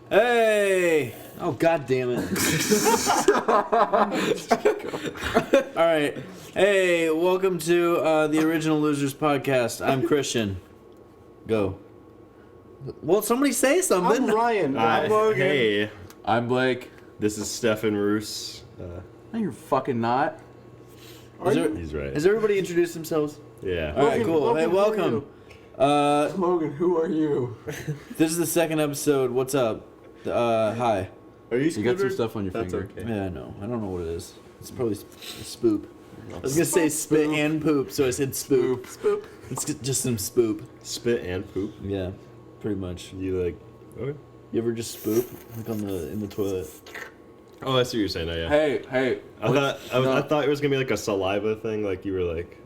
Hey! Oh, god damn it. Alright. Hey, welcome to the Original Losers podcast. I'm Christian. Go. Well, somebody say something. I'm Ryan. I'm Logan. Hey, I'm Blake. this is Stefan Roos. No, you're fucking not. He's right. Has everybody introduced themselves? Yeah. Alright, Logan, cool. Logan, Hey, who are welcome. Logan, who are you? This is the second episode. What's up? Hi. Are You got some stuff on your That's finger. okay. Yeah, I know. I don't know what it is. It's probably spoop. I was gonna say spit and poop, so I said spoop. Spoop. It's just some spoop. Spit and poop. Yeah, pretty much. You like? Okay. You ever just spoop like in the toilet? Oh, I see what you're saying now. Yeah. Hey. I thought it was gonna be like a saliva thing. Like you were like,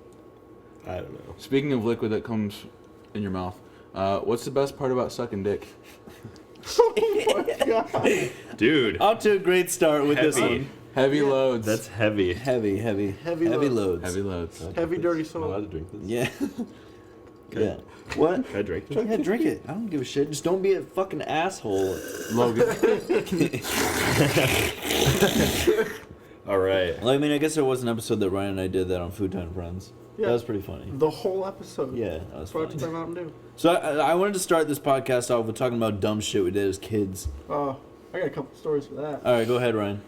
I don't know. Speaking of liquid that comes in your mouth, what's the best part about sucking dick? Dude, Off to a great start with this Heavy. one. Heavy loads. that's heavy. Heavy Heavy loads. heavy loads. Heavy, dirty Am I allowed soul. to drink this? Yeah. Okay. Yeah. What? Can I drink this? Yeah, drink it. I don't give a shit. Just don't be a fucking asshole. Logan. All right. Well, I mean, I guess there was an episode that Ryan and I did that on Food Time Friends. Yeah. That was pretty funny. The whole episode. Yeah, that was Brought to you by funny. Mountain Dew. So I wanted to start this podcast off with talking about dumb shit we did as kids. I got a couple stories for that. All right, go ahead, Ryan.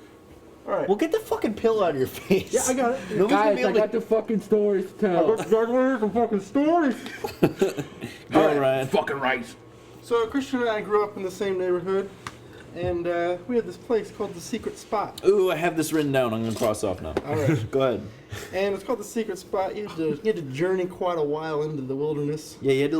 All right. Well, get the fucking pill out of your face. Yeah, I got it. Nobody's gonna be able to- the fucking stories to tell. Some fucking stories. Go, All right. Ryan. Fucking right. So Christian and I grew up in the same neighborhood, and we had this place called the Secret Spot. Ooh, I have this written down. I'm gonna cross off now. All right. Go ahead. And it's called the Secret Spot. You had to journey quite a while into the wilderness. Yeah, you had to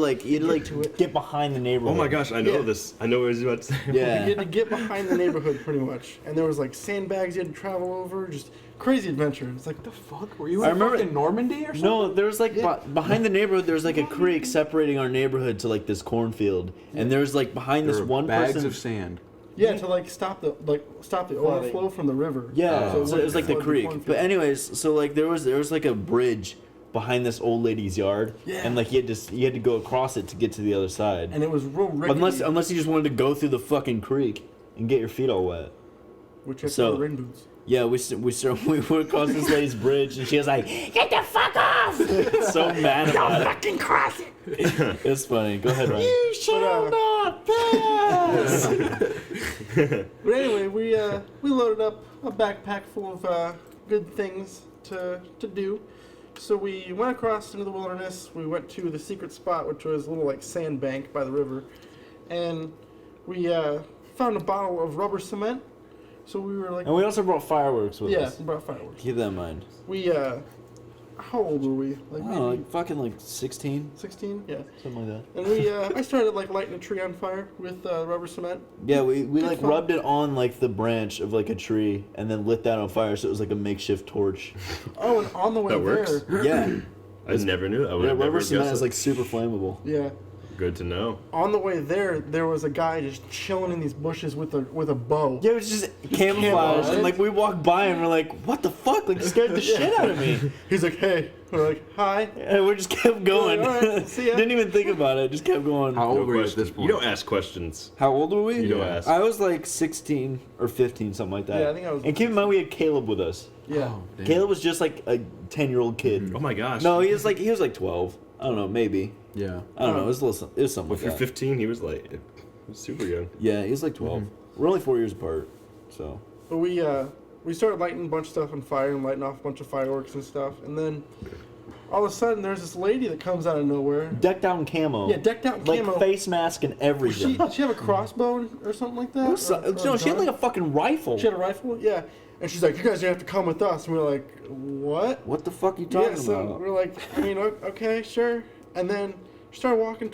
to it. get behind the neighborhood. Oh my gosh, I know Yeah. this. I know what I was about to say. You Yeah. had to get behind the neighborhood pretty much. And there was like sandbags you had to travel over, just crazy adventure. It's like, What the fuck? Were you I in remember- fucking Normandy or something? No, there was like Yeah. behind the neighborhood. There was like a creek separating our neighborhood to like this cornfield, and there was like behind There this were one bags person. of sand. yeah, to like stop the overflow from the river. Yeah, Oh. so it was like the flood creek. cornfield. But anyways, so like there was like a bridge behind this old lady's yard, Yeah. and like you had to go across it to get to the other side. And it was real rickety. Unless you just wanted to go through the fucking creek and get your feet all wet. Which I so- call rain boots. Yeah, we went across this lady's bridge, and she was like, "Get the fuck off!" so mad about it. Fucking cross it! It's funny. Go ahead, Ryan. You shall not pass! But anyway, we loaded up a backpack full of good things to do. So we went across into the wilderness. We went to the Secret Spot, which was a little like sandbank by the river, and we found a bottle of rubber cement. So we were like, And we also brought fireworks with yeah, us. we brought fireworks. Keep that in mind. We how old were we? Like Oh, maybe like fucking 16, 16? Yeah. something like that. And we I started like lighting a tree on fire with rubber cement. Yeah, we Good like fun. rubbed it on like the branch of like a tree, and then lit that on fire, so it was like a makeshift torch. Oh, and on the way That works? there, Yeah, I never knew. I would yeah. have never Rubber cement guessed is it. like super flammable. yeah. Good to know. On the way there was a guy just chilling in these bushes with a bow. Yeah, it was just camouflage, and like we walked by and we're like, "What the fuck?" Like scared the shit out of me. He's like, "Hey," we're like, "Hi." And we just kept going. All right, see ya. Didn't even think about it. Just kept going. How old No were you at question. this point? You don't ask questions. How old were we? You don't ask. I was like 16 or 15, something like that. Yeah, I think I was- And keep in mind, we had Caleb with us. Yeah. Oh, damn. Caleb was just like a 10-year-old kid. Oh my gosh. No, he was like 12. I don't know, maybe. Yeah. I don't know. It was something Well, like if you're that. 15, he was like super young. Yeah, he was like 12. We're only 4 years apart, so. But we started lighting a bunch of stuff on fire and lighting off a bunch of fireworks and stuff, and then all of a sudden there's this lady that comes out of nowhere. Decked out in camo. Yeah, decked out in like camo. face mask and everything. She have a crossbow or something like that? It was no, she had like a fucking rifle. She had a rifle, yeah. And she's like, "You guys have to come with us." And we're like, "What?" What the fuck are you talking Yeah, so about? we're like, I mean, okay, sure. And then she started walking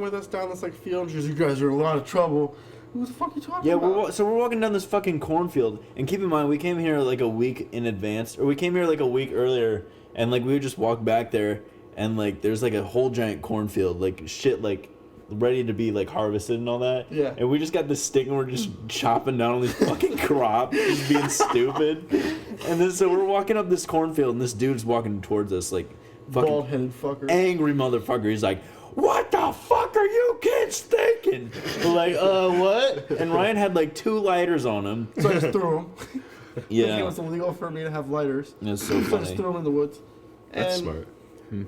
with us down this like field. And she goes, "You guys are in a lot of trouble." What the fuck are you talking Yeah, about? so we're walking down this fucking cornfield, and keep in mind we came here like a week in advance, or we came here like a week earlier, and like we would just walk back there, and like there's like a whole giant cornfield, like shit, like ready to be like harvested and all that. Yeah. And we just got this stick and we're just chopping down all these fucking crop, just being stupid. And then so we're walking up this cornfield, and this dude's walking towards us like fucking Bald-headed fucker. angry motherfucker. He's like, "What the fuck are you kids thinking? We're like, what? And Ryan had like 2 lighters on him. So I just threw them. It Yeah, was illegal for me to have lighters. it's so So I just funny. threw them in the woods. That's And smart.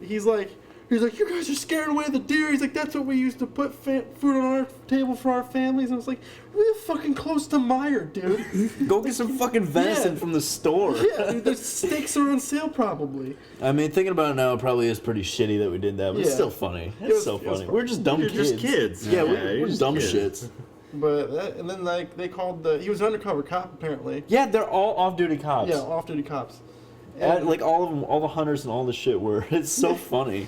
He's like, you guys are scaring away the deer. He's like, that's what we used to put food on our table for our families. And I was like, we live fucking close to Meyer, dude. Go get some fucking venison Yeah. from the store. Yeah, dude, the steaks are on sale probably. I mean, thinking about it now, it probably is pretty shitty that we did that, but it's Yeah. still funny. It It's was- so it was funny. fun. We're just dumb You're kids. just kids. Yeah, Yeah, we're you're just dumb kids. shits. But and then like they called he was an undercover cop apparently. Yeah, they're all off-duty cops. Yeah, off-duty cops. Like all of them, all the hunters and all the shit were. It's so funny.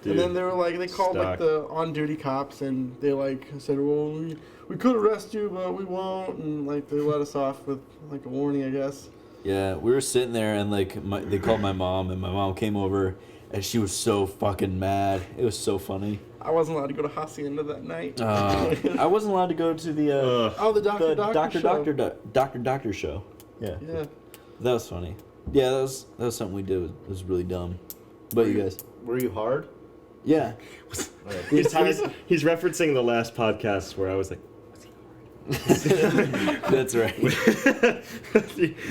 And then they were like, they called like stock. the on-duty cops, and they like said, well, we could arrest you, but we won't, and like they let us off with like a warning, I guess. Yeah, we were sitting there and like they called my mom, and my mom came over, and she was so fucking mad. It was so funny. I wasn't allowed to go to Hacienda that night. I wasn't allowed to go to the Oh, the Doctor Doctor show. Yeah, Yeah. that was funny. Yeah, that was something we did. It was really dumb. But you guys, Were you hard? yeah, He's referencing the last podcast where I was like, that's right.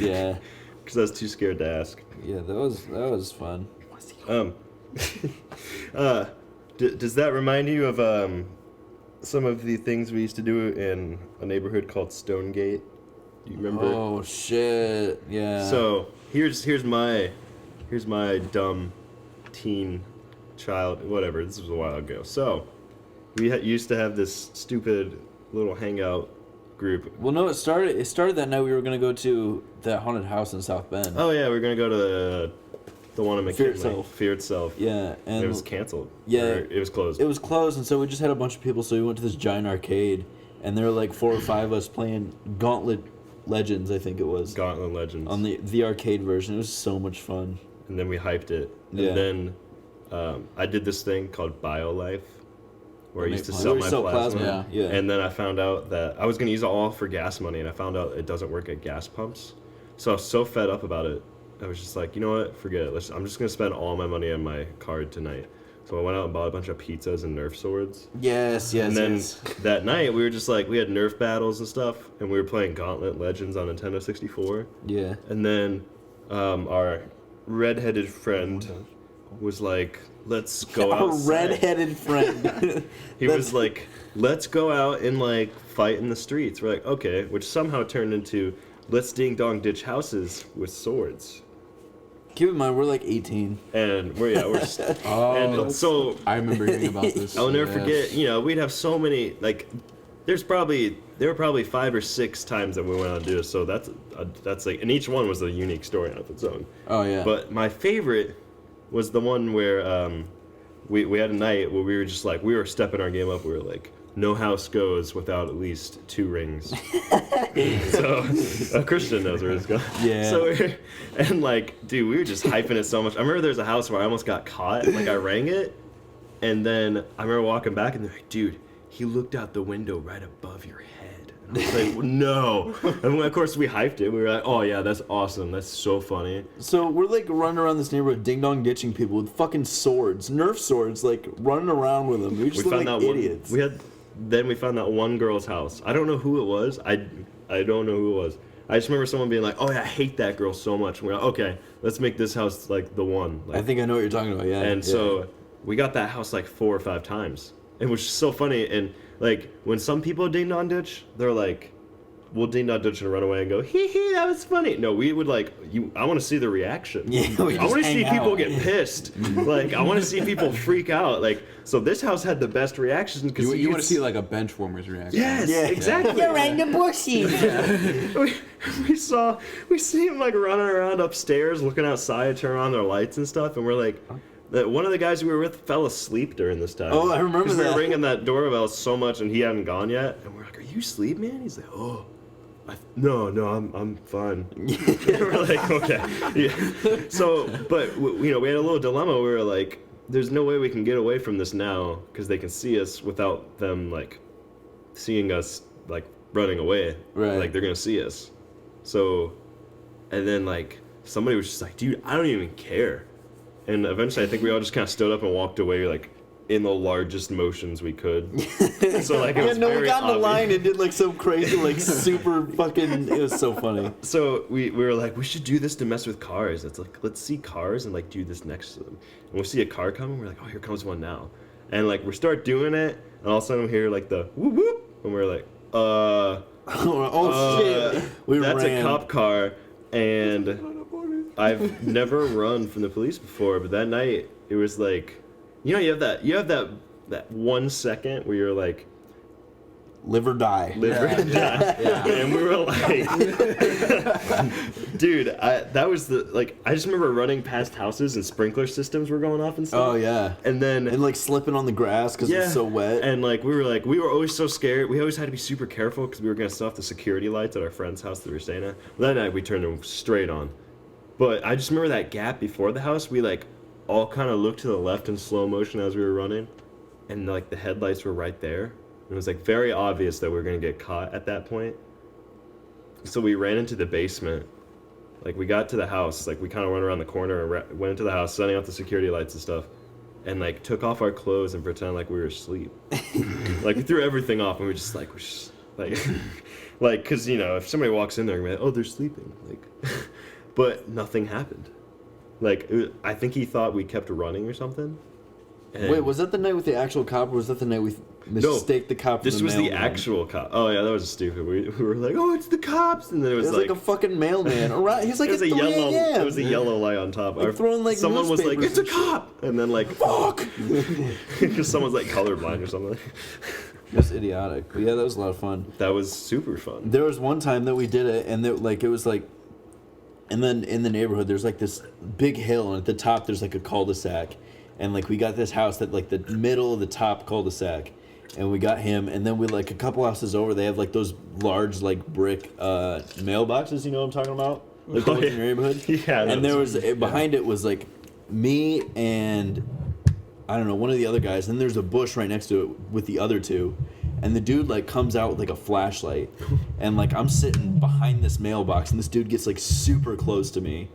Yeah, because I was too scared to ask. yeah, that was fun. Does that remind you of some of the things we used to do in a neighborhood called Stonegate? Do you remember? Oh shit, yeah. So here's my dumb teen child, whatever. This was a while ago. So we used to have this stupid little hangout group. Well, no, it started that night. We were gonna go to that haunted house in South Bend. Oh yeah, we're gonna go to the one in Fear McKinley. Itself. Fear Itself. Yeah, and It was canceled. Yeah. Or it was closed. it was closed, and so we just had a bunch of people. So we went to this giant arcade, and there were like 4 or 5 of us playing Gauntlet Legends, I think it was, Gauntlet Legends. on the arcade version. It was so much fun. And then we hyped it. Yeah. And then I did this thing called BioLife, where I used to Make sell We my sell plasma. Yeah. And then I found out that I was going to use it all for gas money, and I found out it doesn't work at gas pumps. So I was so fed up about it. I was just like, you know what? Forget it. I'm just going to spend all my money on my card tonight. So I went out and bought a bunch of pizzas and Nerf swords. Yes, And then yes. that night, we were just like, we had Nerf battles and stuff, and we were playing Gauntlet Legends on Nintendo 64. Yeah. And then our redheaded friend was like, let's go Our outside. redheaded friend. He was like, let's go out and like fight in the streets. We're like, okay, which somehow turned into let's ding dong ditch houses with swords. Keep in mind, we're like 18. And we're Oh, and so I remember hearing about this. I'll never Yeah. forget, we'd have so many, like, there were probably 5 or 6 times that we went out and do this, so that's like, and each one was a unique story on its own. Oh yeah. But my favorite was the one where we had a night where we were just like, we were stepping our game up, we were like, no house goes without at least 2 rings. So Christian knows where it's going. Yeah. So and like, dude, we were just hyping it so much. I remember there was a house where I almost got caught. Like I rang it, and then I remember walking back, and they're like, dude, he looked out the window right above your head. And I was like, no. And of course we hyped it. We were like, oh yeah, that's awesome. That's so funny. So we're like running around this neighborhood, ding dong ditching people with fucking swords, Nerf swords, like running around with them. We just look like idiots. Then we found that one girl's house. I don't know who it was. I don't know who it was. I just remember someone being like, "Oh yeah, I hate that girl so much." And we're like, "Okay, let's make this house like the one." Like, I think I know what you're talking about. Yeah. and yeah. so we got that house like 4 or 5 times. It was just so funny. And like when some people ding dong ditch, they're like, we'll ding dong ditch and run away and go, hee hee, that was funny. No, we would like, I want to see the reaction. Yeah, we I just want to see hang people out. get pissed. Like, I want to see people freak out. Like, so this house had the best reactions because You want to see like a bench warmer's reaction. Yes, Yeah. exactly. You're in the bushes. we see him like running around upstairs, looking outside, turning on their lights and stuff, and we're like, one of the guys we were with fell asleep during this time. Oh, I remember 'Cause we that. were ringing that doorbell so much, and he hadn't gone yet, and we're like, "Are you asleep, man?" He's like, "Oh, no, I'm fine." We're like, "Okay." Yeah. So, but we had a little dilemma. We were like, "There's no way we can get away from this now because they can see us without them like seeing us like running away. Right. Like they're gonna see us." So, and then like somebody was just like, "Dude, I don't even care." And eventually, I think we all just kind of stood up and walked away, like in the largest motions we could. So like it was we very got in the obvious. line and did like some crazy, like super fucking. It was so funny. So we were like, we should do this to mess with cars. It's like, let's see cars and like do this next to them. And we'll see a car coming. We're like, oh, here comes one now. And like we start doing it, and all of a sudden we hear like the whoop whoop, and we're like, Shit! We that's ran. a cop car. And I've never run from the police before, but that night it was like, you have that 1 second where you're like, Live or die. live or die. And we were like, dude, that was I just remember running past houses and sprinkler systems were going off and stuff. Oh yeah. And then And like slipping on the grass because yeah, it's so wet. And we were always so scared. We always had to be super careful because we were gonna set off the security lights at our friend's house that we were staying at. That night we turned them straight on. But I just remember that gap before the house. We like all kind of looked to the left in slow motion as we were running, and like the headlights were right there. It was like very obvious that we were gonna get caught at that point. So we ran into the basement. Like we got to the house, like we kind of went around the corner and went into the house, setting off the security lights and stuff, and like took off our clothes and pretended like we were asleep. Like we threw everything off and we're just like, because if somebody walks in there and we're like, oh, they're sleeping, like, but nothing happened. Like I think he thought we kept running or something. And Wait, was that the night with the actual cop, or was that the night we mistaked the cop? For this the was the mailman? actual cop. Oh yeah, that was stupid. We were like, oh, it's the cops, and then it It was, was like a fucking mailman. Around, he's like, it was it's a 3 yellow. a.m. It was a yellow light on top. Like throwing, like, someone was like, newspapers "It's a and shit. cop," and then like, Fuck! because someone's like colorblind or something. It was idiotic. But yeah, that was a lot of fun. That was super fun. There was one time that we did it, and it was like, and then in the neighborhood, there's like this big hill, and at the top there's like a cul-de-sac, and like we got this house that like the middle of the top cul-de-sac, and we got him, and then we like a couple houses over, they have like those large like brick mailboxes. You know what I'm talking about? Like the ones in your neighborhood. Yeah, And there was behind it was like me and I don't know, one of the other guys, and there's a bush right next to it with the other two. And the dude like comes out with like a flashlight, and like I'm sitting behind this mailbox, and this dude gets like super close to me,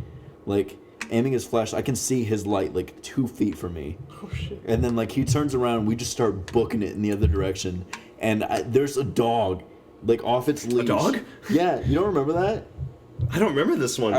like aiming his flash. I can see his light like 2 feet from me. Oh shit. And then like he turns around, we just start booking it in the other direction, and there's a dog, like off its leash. dog? Yeah, you don't remember that? I don't remember this one.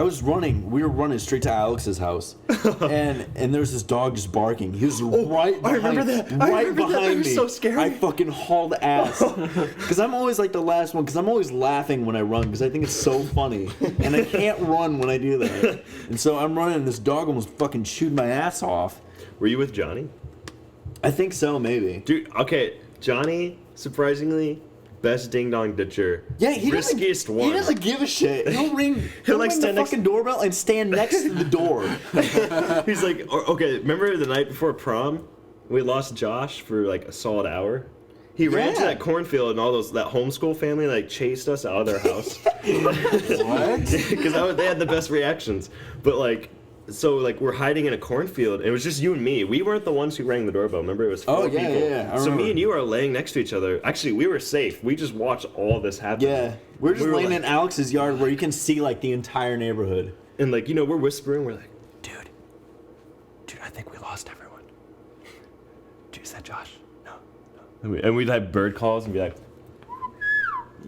We were running straight to Alex's house, and there's this dog just barking. He was right behind, I remember that. I right remember that. That behind was me. so scary. I fucking hauled ass, because I'm always like the last one, because I'm always laughing when I run, because I think it's so funny, and I can't run when I do that. And so I'm running, and this dog almost fucking chewed my ass off. Were you with Johnny? I think so, maybe. Dude, okay, Johnny, surprisingly, best ding dong ditcher. Yeah, he riskiest doesn't, one. He doesn't give a shit. He'll ring, He'll, like, ring the stand next- fucking doorbell and stand next to the door. He's like, okay, remember the night before prom? We lost Josh for like a solid hour. He ran to Yeah. that cornfield, and that homeschool family like chased us out of their house. What? Because they had the best reactions. But like, so like we're hiding in a cornfield. And it was just you and me. We weren't the ones who rang the doorbell. Remember, it was four Oh, yeah, people. yeah, I So remember. me and you are laying next to each other. Actually, we were safe. We just watched all this happen. Yeah, we're just We were laying like- in Alex's yard where you can see like the entire neighborhood. And like, we're whispering. We're like, dude, I think we lost everyone. Dude, is that Josh? No. And we'd have bird calls and be like,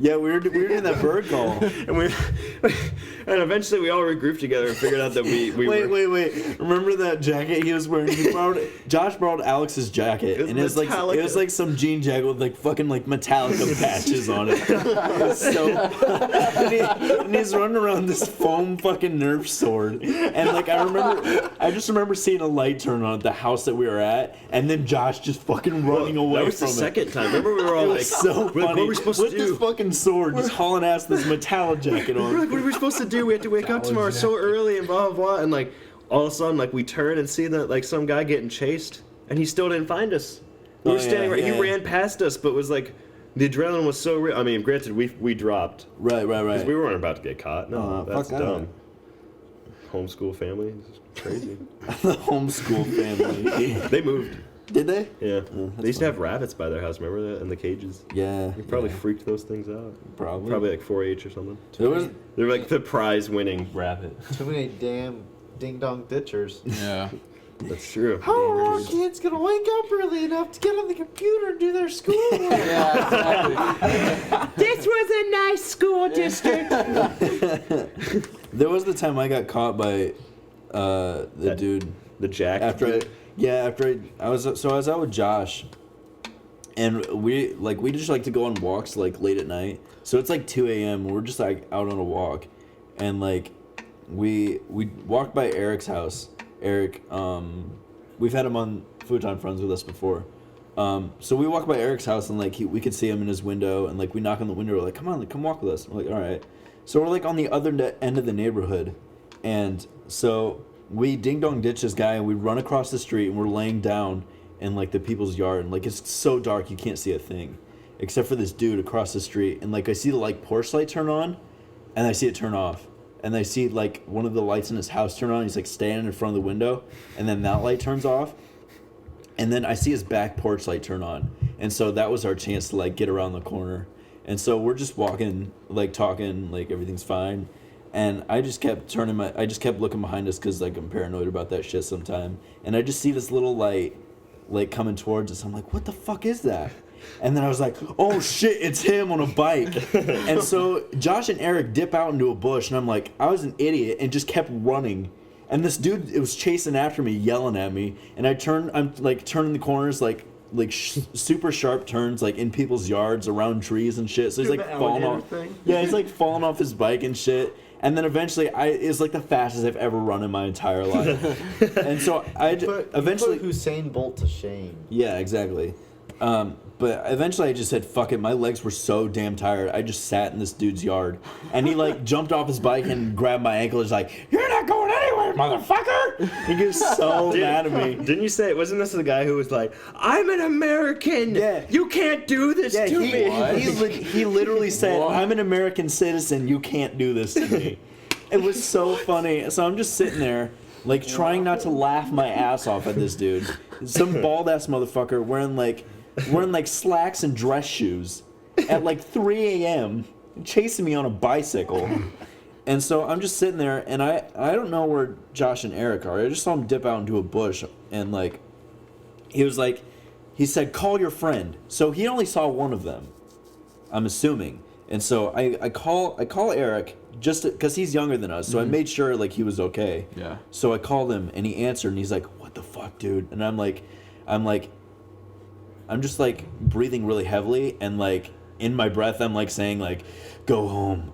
Yeah, we were doing that bird call. and eventually we all regrouped together and figured out that we Wait. were. Remember that jacket he was wearing? Josh borrowed Alex's jacket, It was and it was Metallica. like some jean jacket with like fucking like Metallica patches on it. It was so, and he's running around this foam fucking Nerf sword, and like I just remember seeing a light turn on at the house that we were at, and then Josh just fucking running away That was from the it. second time. Remember we were all It like, was so we're like, funny. what are we supposed with to do? this fucking sword, just hauling ass with this metallic jacket We're on. like, what are we supposed to do? We have to wake up tomorrow so early and blah blah blah. And like all of a sudden, like we turn and see that like some guy getting chased, and he still didn't find us. We Oh, were standing yeah, right. yeah. He ran past us, but was like, the adrenaline was so real. I mean, granted, we dropped Right. 'cause we weren't about to get caught. No, Oh, that's fuck that. dumb. Homeschool family, it's crazy. The homeschool family. They moved. Did they? Yeah, that's they used to have rabbits by their house. Remember that in the cages? Yeah. We probably yeah, freaked those things out. probably. Probably like 4-H or something. There was They're like the prize-winning rabbit. Too many damn ding dong ditchers. Yeah. That's true. How are our kids gonna wake up early enough to get on the computer and do their schoolwork? Yeah, exactly. This was a nice school district. There was the time I got caught by the dude The Jack. after I was out with Josh, and we just like to go on walks like late at night. So it's like 2 a.m. We're just like out on a walk, and like we walked by Eric's house. Eric, we've had him on Futon Friends with us before. So we walk by Eric's house and like we could see him in his window, and like we knock on the window. We're like, come on, come walk with us. We're like, all right. So we're like on the other end of the neighborhood, and so we ding dong ditch this guy, and we run across the street, and we're laying down in like the people's yard, and like it's so dark you can't see a thing, except for this dude across the street, and like I see the like porch light turn on, and I see it turn off. And I see like one of the lights in his house turn on. He's like standing in front of the window, and then that light turns off. And then I see his back porch light turn on. And so that was our chance to like get around the corner. And so we're just walking, like talking, like everything's fine. And I just kept looking behind us because like I'm paranoid about that shit sometime. And I just see this little light like coming towards us. I'm like, what the fuck is that? And then I was like, oh shit, it's him on a bike. And so Josh and Eric dip out into a bush, and I'm like, I was an idiot and just kept running. And this dude, it was chasing after me, yelling at me. And I'm like turning the corners, like super sharp turns, like in people's yards, around trees and shit. So he's Doing like the falling alligator off. thing. Yeah, he's like falling off his bike and shit. And then eventually, it's like the fastest I've ever run in my entire life. And so eventually, put Usain Bolt to shame. yeah, exactly. But eventually I just said, fuck it. My legs were so damn tired. I just sat in this dude's yard. And he like jumped off his bike and grabbed my ankle. He's like, you're not going anywhere, motherfucker. He gets so mad at me. Didn't you say, wasn't this the guy who was like, I'm an American. Yeah. You can't do this Yeah, to me. he literally said, What? I'm an American citizen. You can't do this to me. It was so funny. So I'm just sitting there, like trying not to laugh my ass off at this dude. Some bald ass motherfucker wearing like slacks and dress shoes at like 3 a.m. chasing me on a bicycle. And so I'm just sitting there, and I don't know where Josh and Eric are. I just saw him dip out into a bush, and like he said, call your friend. So he only saw one of them, I'm assuming. And so I call Eric just because he's younger than us. So I made sure like he was okay. Yeah. So I called him, and he answered, and he's like, what the fuck, dude? And I'm just like breathing really heavily, and like in my breath I'm like saying like, go home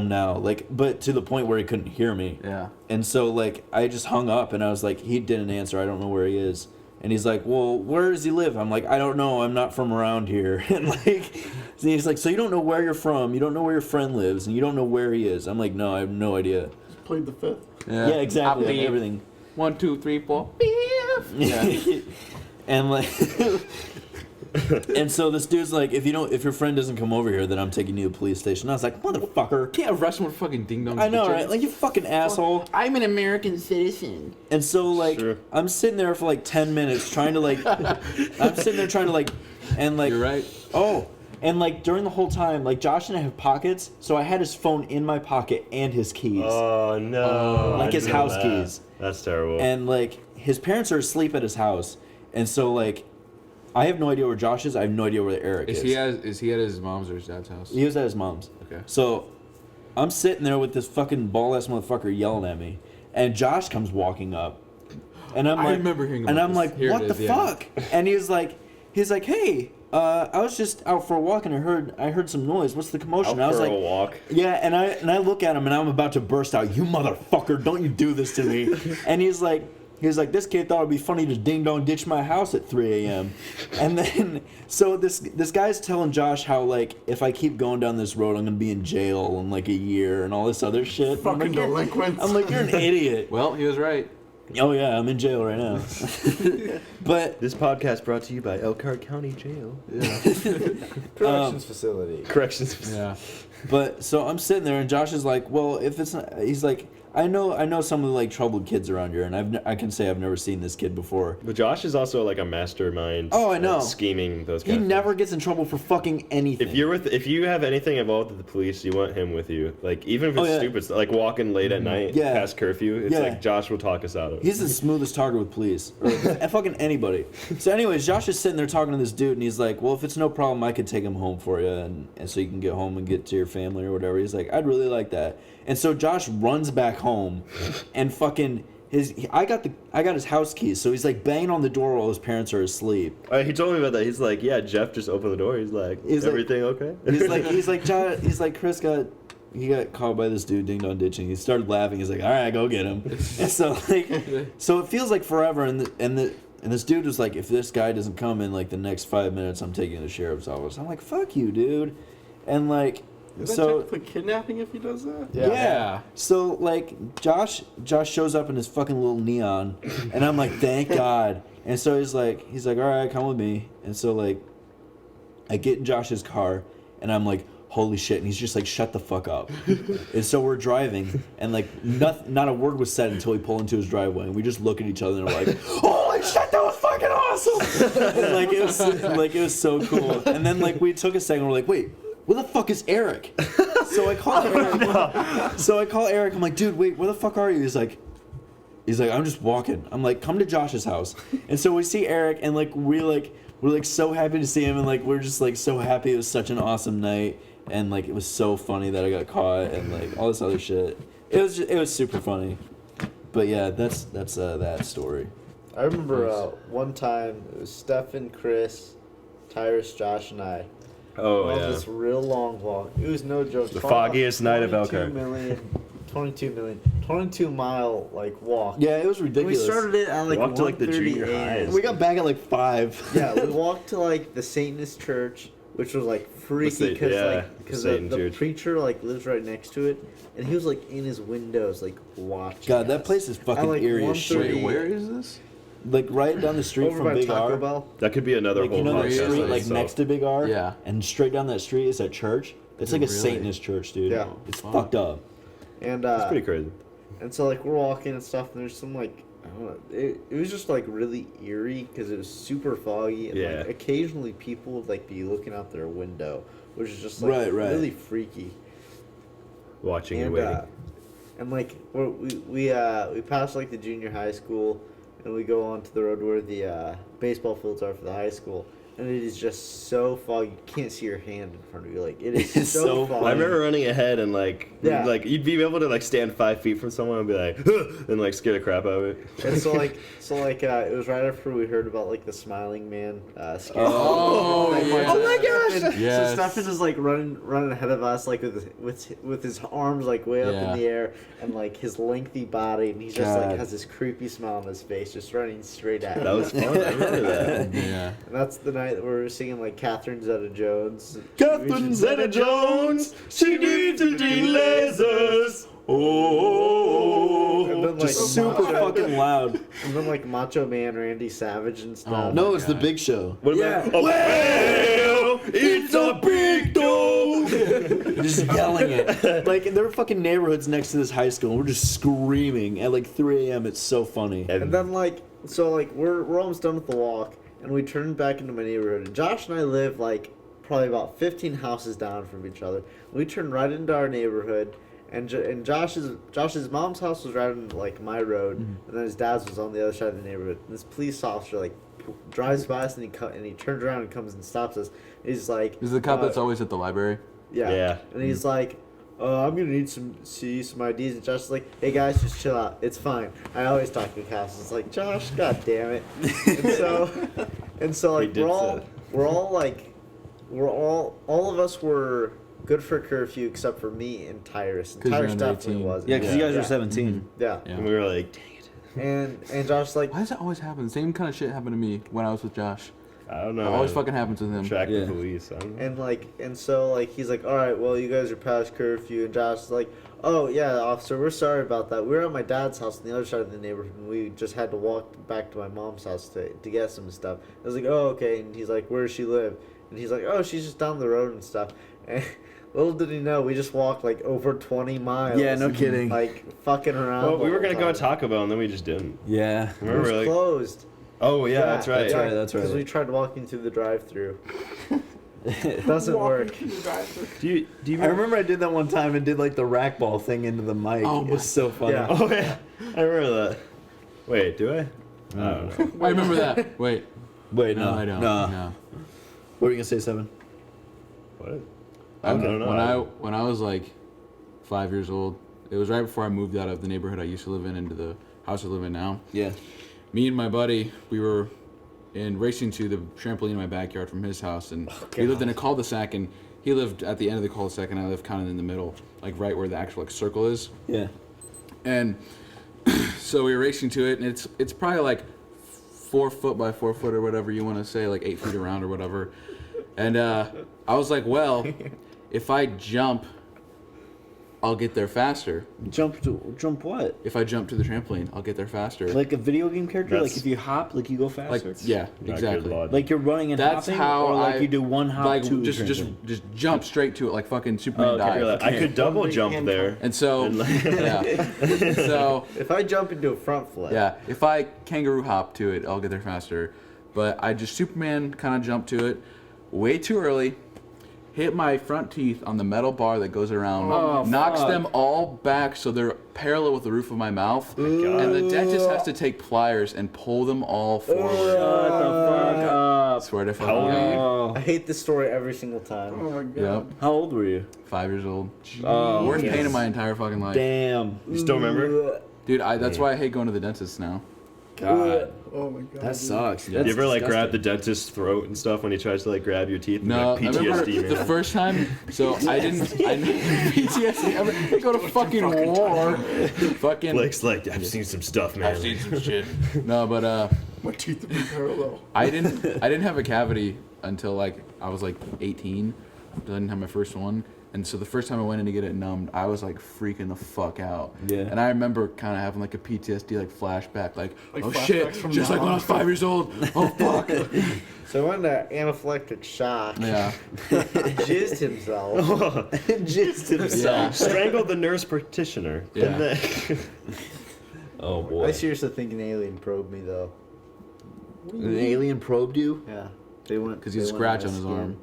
now, like, but to the point where he couldn't hear me. Yeah. And so like I just hung up, and I was like, he didn't answer. I don't know where he is. And he's like, well, where does he live? I'm like, I don't know. I'm not from around here. And like, he's like, so you don't know where you're from? You don't know where your friend lives, and you don't know where he is? I'm like, no, I have no idea. Just played the fifth. Yeah, exactly. I Like, believe. everything. 1, 2, 3, 4. Yeah. And like and so this dude's like, if your friend doesn't come over here, then I'm taking you to the police station. I was like, motherfucker. Can't arrest him with fucking ding dong. I know, right? Like, you fucking asshole. I'm an American citizen. And so like Sure. I'm sitting there for like 10 minutes trying to like and like You're right. oh, and like during the whole time, like Josh and I have pockets, so I had his phone in my pocket and his keys. Oh, no. Like I his didn't know house that. keys. That's terrible. And like his parents are asleep at his house. And so like I have no idea where Josh is. I have no idea where Eric is. Is he at his mom's or his dad's house? He was at his mom's. Okay. So I'm sitting there with this fucking ball ass motherfucker yelling at me, and Josh comes walking up, and I'm I like, remember hearing and about I'm this. like, Here it what the is, yeah. fuck? And he's like, hey, I was just out for a walk, and I heard some noise. What's the commotion? Out I was for like, a walk. yeah, and I look at him, and I'm about to burst out, you motherfucker, don't you do this to me. And he's like, this kid thought it'd be funny to ding dong ditch my house at 3 a.m. And then, so this guy's telling Josh how like if I keep going down this road, I'm gonna be in jail in like a year and all this other shit. Fucking I'm like, delinquents. I'm like, you're an idiot. Well, he was right. Oh yeah, I'm in jail right now. But This podcast brought to you by Elkhart County Jail. Corrections facility. Corrections. Yeah. But so I'm sitting there, and Josh is like, well, if it's not, he's like, I know some of the like troubled kids around here, and I can say I've never seen this kid before. But Josh is also like a mastermind. Oh, I at know. scheming those. He Kind of never things. gets in trouble for fucking anything. If you have anything involved with the police, you want him with you. Like even if it's yeah. stupid, like walking late at night Yeah. past curfew, it's Yeah. like Josh will talk us out of it. He's the smoothest talker with police, or fucking anybody. So, anyways, Josh is sitting there talking to this dude, and he's like, "Well, if it's no problem, I could take him home for you, and so you can get home and get to your family or whatever." He's like, "I'd really like that." And so Josh runs back home, and fucking I got his house keys, so he's like banging on the door while his parents are asleep. He told me about that. He's like, yeah, Jeff just opened the door. He's like, He's like- everything okay? He's like Chris got. He got caught by this dude ding dong ditching. He started laughing. He's like, "All right, go get him." And so so it feels like forever. And this dude was like, "If this guy doesn't come in like the next 5 minutes, I'm taking him to the sheriff's office." I'm like, "Fuck you, dude," and like. Is that So technically kidnapping if he does that? yeah. So like Josh shows up in his fucking little neon, and I'm like, thank God. And so he's like, all right, come with me. And so like, I get in Josh's car, and I'm like, holy shit. And he's just like, shut the fuck up. And so we're driving, and like not a word was said until we pull into his driveway, and we just look at each other and we're like, holy shit, that was fucking awesome. And it was so cool. And then like we took a second, we're like, wait. Where the fuck is Eric? So I call Eric. So I call Eric. I'm like, dude, wait, where the fuck are you? He's like, I'm just walking. I'm like, come to Josh's house. And so we see Eric, and like we're so happy to see him, and like we're just like so happy. It was such an awesome night, and like it was so funny that I got caught, and like all this other shit. It was super funny. But yeah, that's that story. I remember one time it was Stefan, Chris, Tyrus, Josh, and I. Oh on yeah. this real long walk. It was no joke. The Probably foggiest night of Elkhart. 22 mile like walk. Yeah, it was We ridiculous. started it at like Walked to, like, the 1:30 junior a.m. highs. We got back at like 5. Yeah, we walked to like the Satanist church, which was like freaky because Satan the church. preacher like lives right next to it, and he was like in his windows like watching. God, that us. place is fucking At, like, eerie as 1:30 shit. Wait, where is this? Like right down the street over from by Big Taco R. Bell. That could be another Like whole you know that podcast street in like itself. next to Big R? Yeah. And straight down that street is that church. It's like a Really? Satanist church, dude. Yeah. It's Fuck. fucked up. And It's pretty crazy. And so like we're walking and stuff, and there's some like I don't know, it was just like really eerie because it was super foggy, and Yeah. like occasionally people would like be looking out their window, which is just like Right. really freaky. Watching and And waiting. and like we passed like the junior high school, and we go onto the road where the baseball fields are for the high school. And it is just so foggy, you can't see your hand in front of you. Like it is It's so so foggy. I remember running ahead and like you'd be able to like stand 5 feet from someone and be like and like scare the crap out of it. And so it was right after we heard about like the smiling man scare. Oh, Like, yeah. oh my gosh! Yes. So Stefan is like running ahead of us, like with his arms like way up Yeah. in the air and like his lengthy body, and he just like God. has this creepy smile on his face, just running straight at That us. was fun. I remember that. Yeah. And that's the night that we were singing like Catherine Zeta-Jones. Catherine Zeta-Jones, she needs to lasers. Oh, And then, like, Just super fucking loud. And then like Macho Man Randy Savage and stuff. Oh, No, it's the God. Big Show. What Yeah. about? Well, it's a big dog. Just yelling it. Like there were fucking neighborhoods next to this high school, and we're just screaming at like 3 a.m. It's so funny. And then we're almost done with the walk, and we turn back into my neighborhood. And Josh and I live like probably about 15 houses down from each other. We turn right into our neighborhood, and Josh's mom's house was right on like my road, and then his dad's was on the other side of the neighborhood. And this police officer like drives by us, and he turns around and comes and stops us. He's like, Is it the cop that's always at the library? yeah. Yeah. And he's like, I'm gonna need some IDs. And Josh is like, hey guys, just chill out. It's fine. I always talk to cops. It's like, Josh, god damn it. and so like did all of us were good for curfew except for me and Tyrus. And 'Cause you're Tyrus under definitely 18. wasn't. Yeah, because you guys yeah. are 17. Yeah. Yeah. And we were like, dang it. And Josh's like, Why does that always happen? Same kind of shit happened to me when I was with Josh. I don't It know. always man. fucking happens with him. Track Yeah. the police. I don't know. and so he's like, all right, well you guys are past curfew. And Josh is like, oh yeah, officer, we're sorry about that. We were at my dad's house on the other side of the neighborhood, and we just had to walk back to my mom's house to get some stuff. I was like, oh okay. And he's like, where does she live? And he's like, oh, she's just down the road and stuff. And Little did he know, we just walked like over 20 miles. Yeah, no kidding. Like fucking around. Well, we the were gonna whole go to time. Taco Bell and then we just didn't. Yeah. It Remember, was like, closed. oh yeah, that's right. That's right. That's Because right. we tried walking through the drive-through. It doesn't work. Walking through the drive-thru. Do you I remember I did that one time and did like the rack ball thing into the mic. Oh it my- was so funny. Yeah. Oh yeah, I remember that. Wait, do I? I don't know. I remember that. Wait. Wait, No, no, I don't. No. No. What were you gonna say, Seven? What? I I don't know. When I was like 5 years old, it was right before I moved out of the neighborhood I used to live in into the house I live in now. Yeah. Me and my buddy, we were racing to the trampoline in my backyard from his house, and we lived in a cul-de-sac, and he lived at the end of the cul-de-sac, and I lived kind of in the middle, like right where the actual like circle is. Yeah. And so we were racing to it, and it's probably like 4 foot by 4 foot or whatever you want to say, like 8 feet around or whatever. And I was like, well, if I jump, I'll get there faster. Jump what? If I jump to the trampoline, I'll get there faster. Like a video game character? That's- Like if you hop, like you go faster? Like, yeah, Not good exactly. logic. Like you're running and That's hopping, how or like I you do one hop like to just trampoline? jump straight to it like fucking Superman Oh, okay. dive. You're like, I could double jump there. And so And like- yeah, so If I jump into a front flip. yeah, if I kangaroo hop to it, I'll get there faster. But I just Superman kind of jumped to it way too early, hit my front teeth on the metal bar that goes around, Oh, knocks fuck. them all back so they're parallel with the roof of my mouth, and the dentist has to take pliers and pull them all forward. Shut the fuck up. Swear to How old fucking are you? Oh. I hate this story every single time. Oh my god. Yep, How old were you? 5 years old. Oh, Worst yes. pain in my entire fucking life. damn. You still remember? Dude, that's why I hate going to the dentist now. God. Oh my god. That dude. sucks. You ever like grab the dentist's throat and stuff when he tries to like grab your teeth? And No, like, I remember PTSD, the man. first time. So I PTSD. I go to fucking war. Fucking. Blake's like, I've seen some stuff, man. I've seen some shit. No, but My teeth have been parallel. I didn't have a cavity until like I was like 18. I didn't have my first one, and so the first time I went in to get it numbed, I was like freaking the fuck out. Yeah. And I remember kind of having like a PTSD like flashback, like Like oh flashbacks shit, from just like when I was 5 years old. Oh fuck. So I went to anaphylactic shock. Yeah. Jizzed himself. Just himself. Yeah. Strangled the nurse practitioner. Yeah. And then- Oh boy. I seriously think an alien probed me though. An alien probed you? Yeah. They went 'Cause he's they a went scratch my on his skin. arm.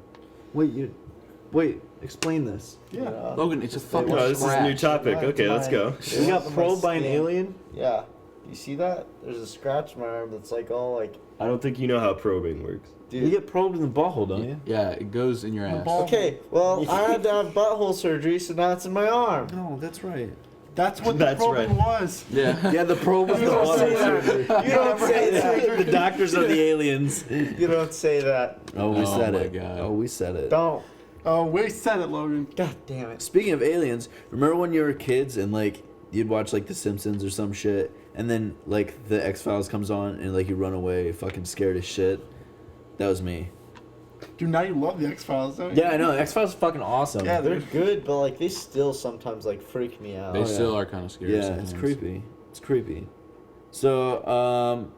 Wait, explain this. Yeah. Logan, it's a fucking oh, this is a new scratch. topic. Right, Okay, let's go. You got probed by an skin. alien? Yeah. You see that? There's a scratch on my arm that's like all like. I don't think you know how probing works. You get probed in the butthole, don't you? Yeah, it goes in your ass. ball- Okay, well, I had to have butthole surgery, so now it's in my arm. No, that's right. That's what the That's probing right. was. Yeah. Yeah, the probe was the don't say butthole that. surgery. You don't say that. The doctors are the aliens. You don't say that. Oh, we Oh said my it. God. Oh, we said it. Don't. Oh, we said it, Logan. God damn it. Speaking of aliens, remember when you were kids and like you'd watch like The Simpsons or some shit, and then like the X Files comes on and like you run away, fucking scared as shit. That was me. Dude, now you love the X Files, don't you? Yeah, I know. X Files is fucking awesome. Yeah, They're good, but like they still sometimes like freak me out. They yeah. still are kind of scary. Yeah, sometimes. it's creepy. It's creepy. So,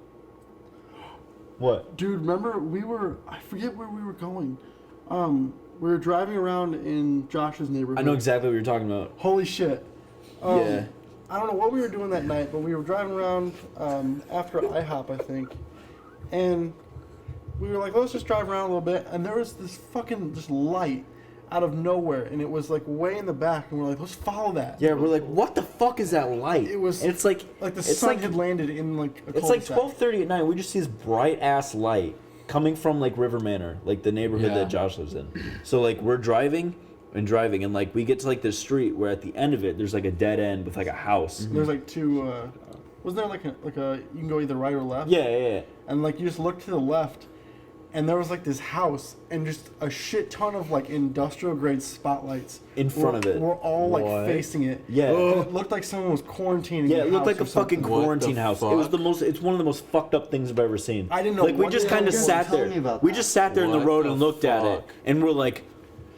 what? Dude, remember I forget where we were going. We were driving around in Josh's neighborhood. I know exactly what you're talking about. Holy shit. Yeah. I don't know what we were doing that night, but we were driving around after IHOP, I think. And we were like, let's just drive around a little bit. And there was this fucking just light out of nowhere. And it was like way in the back. And we're like, let's follow that. Yeah, we're like, what the fuck is that light? It was And it's like Like the it's sun like had landed in like a it's like cul-de-sac. 12:30 at night. We just see this bright ass light coming from like River Manor, like the neighborhood Yeah. that Josh lives in. So like we're driving, and like we get to like this street where at the end of it there's like a dead end with like a house. There's like two, wasn't there like a, you can go either right or left? Yeah. And like you just look to the left, and there was like this house and just a shit ton of like industrial grade spotlights In front of it. We're all like What? facing it. Yeah. And it looked like someone was quarantining. Yeah, the it looked house like a or something. fucking What the quarantine house. It was fuck? the most. It's one of the most fucked up things I've ever seen. I didn't know Like we what just the kind of hell sat Tell there. me about We that. just sat there in the What road the and looked at it, fuck? and we're like,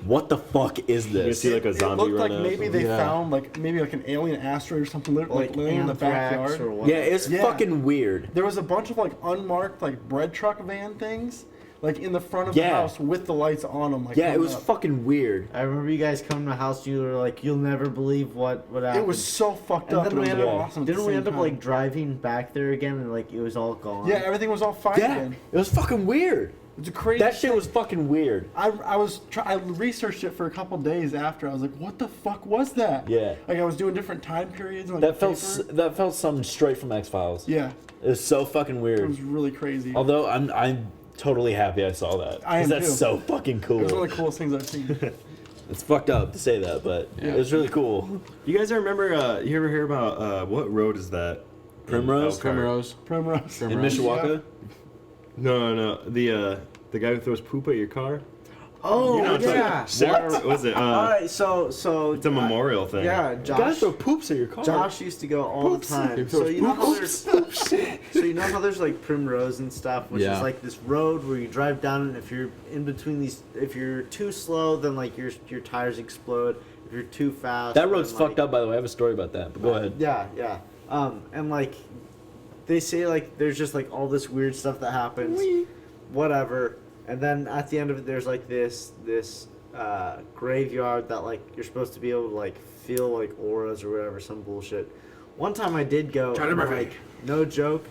"What the fuck is You this?" see like a It zombie looked like run out. maybe they Yeah. found like maybe like an alien asteroid or something like Like laying in the anthrax backyard. or what? Yeah, it's Yeah. fucking weird. There was a bunch of like unmarked like bread truck van things like in the front of Yeah. the house with the lights on them. Like Yeah, it coming was up. fucking weird. I remember you guys coming to my house. You were like, "You'll never believe what happened." It was so fucked And up. then And we it was ended up, awesome. at didn't the we same end up time. like driving back there again and like it was all gone? Yeah, everything was all fine Yeah, again. it was fucking weird. It's a crazy. That shit thing. was fucking weird. I researched it for a couple days after. I was like, what the fuck was that? Yeah. Like I was doing different time periods. And, like, That felt paper. that felt something straight from X Files. Yeah, It was so fucking it weird. was really crazy. Although I'm totally happy I saw that. I am 'Cause that's too. so fucking It was one cool. of the coolest things I've seen. It's fucked up to say that, but it was really cool. You guys remember? You ever hear about what road is that? in Primrose? Elkhart? Primrose. Primrose. In Primrose. Mishawaka? No. The guy who throws poop at your car. Oh, You know, it's yeah. like Sarah, what was it? All right, so It's a memorial thing. Yeah, You Josh. guys throw poops at your car. Josh used to go all the time. So you know how there's like Primrose and stuff, which Yeah. is like this road where you drive down, and if you're in between these, if you're too slow, then like your tires explode. If you're too fast, That road's then, like, fucked up, by the way. I have a story about that, but go ahead. Yeah, yeah. And like they say like there's just like all this weird stuff that happens, whatever. And then at the end of it, there's like this graveyard that like you're supposed to be able to like feel like auras or whatever, some bullshit. One time I did go, and, like no joke,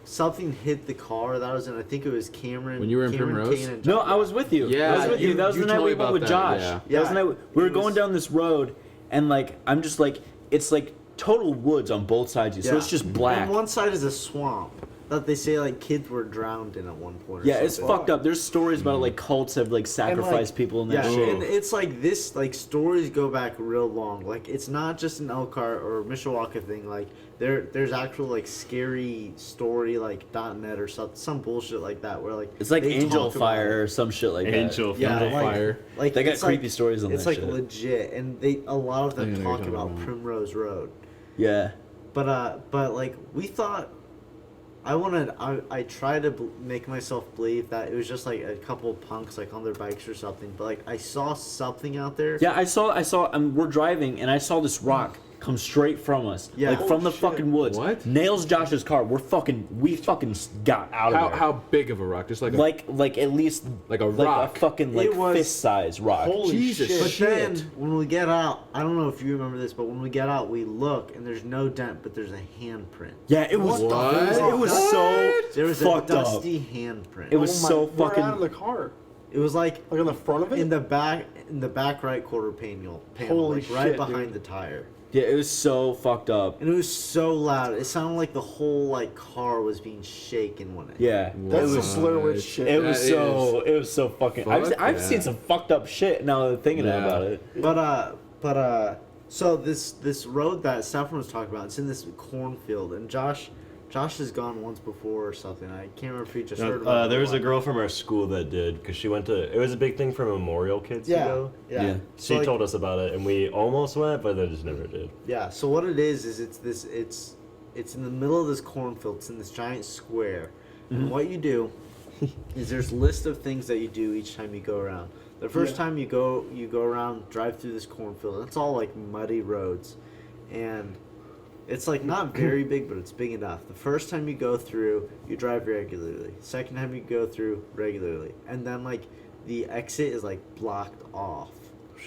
something hit the car that I was in. I think it was Cameron. When you were in Cameron, Primrose? Kane, and No, John. I was with you. Yeah, I was with you. That was you the night told we me went about with that, Josh. yeah. That was the Yeah, night we were it going was- down this road, and like I'm just like it's like total woods on both sides of you, so Yeah. it's just black. And one side is a swamp that they say like kids were drowned in at one point. Or Yeah, it's something. fucked up. There's stories about like cults have like sacrificed people in that yeah, shit. and it's like this, like stories go back real long. Like it's not just an Elkhart or Mishawaka thing. Like there's actual like scary story like .net or some bullshit like that where like It's like they Angel talk about Fire it. or some shit like Angel Yeah, Fire. like, Fire. Like They got it's like- creepy stories on It's that like shit. legit, and a lot of I them know what talk you're about talking about. Primrose Road. that. Yeah. But like we thought, I tried to make myself believe that it was just like a couple punks like on their bikes or something. But like I saw something out there. Yeah, I saw. We're driving, and I saw this rock come straight from us, Yeah. like from Holy the shit. fucking woods. What? Nails Josh's car. We fucking got out of there. How big of a rock? Just like a like at least Like a rock. a fucking like It was- fist size rock. Holy Jesus shit! But shit. then when we get out, I don't know if you remember this, but when we get out, we look and there's no dent, but there's a handprint. Yeah, it was. What? It was so There was fucked a up. dusty handprint. It was Oh my- so where fucking. out of the car. It was like Like on the front of it. in the back right quarter panel, Holy like right shit, behind dude. the tire. Yeah, it was so fucked up. And it was so loud. It sounded like the whole like car was being shaken when it. Yeah, That's it some was. Blair Witch shit. It was That so. It was so fucking. I've Fuck I've yeah. seen some fucked up shit now that I'm thinking Yeah. about it. But so this road that Stefan was talking about, it's in this cornfield, and Josh has gone once before or something. I can't remember if he just heard about it. There or was a what. girl from our school that did because she went to. It was a big thing for Memorial Kids to Yeah, go. yeah. Yeah. She So, like, told us about it, and we almost went, but then just never did. Yeah. So what it is it's in the middle of this cornfield. It's in this giant square, and what you do is there's a list of things that you do each time you go around. The first Yeah. time you go around, drive through this cornfield. It's all like muddy roads, and it's like not very big, but it's big enough. The first time you go through, you drive regularly. Second time you go through, regularly, and then like the exit is like blocked off.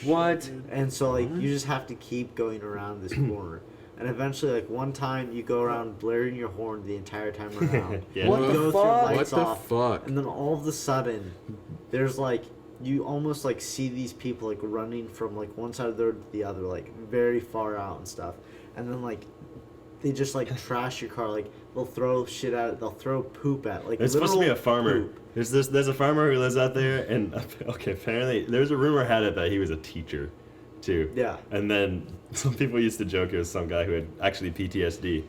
What? And so like you just have to keep going around this corner. And eventually like one time you go around blaring your horn the entire time around. Yeah. You What the go through fuck? lights What the off, fuck? and then all of a sudden there's like you almost like see these people like running from like one side of the road to the other, like very far out and stuff. And then like they just like trash your car, like they'll throw shit at it, they'll throw poop at it, like It's supposed to be a literal farmer. poop. There's a farmer who lives out there, and okay, apparently there's a rumor had it that he was a teacher, too. Yeah. And then some people used to joke it was some guy who had actually PTSD,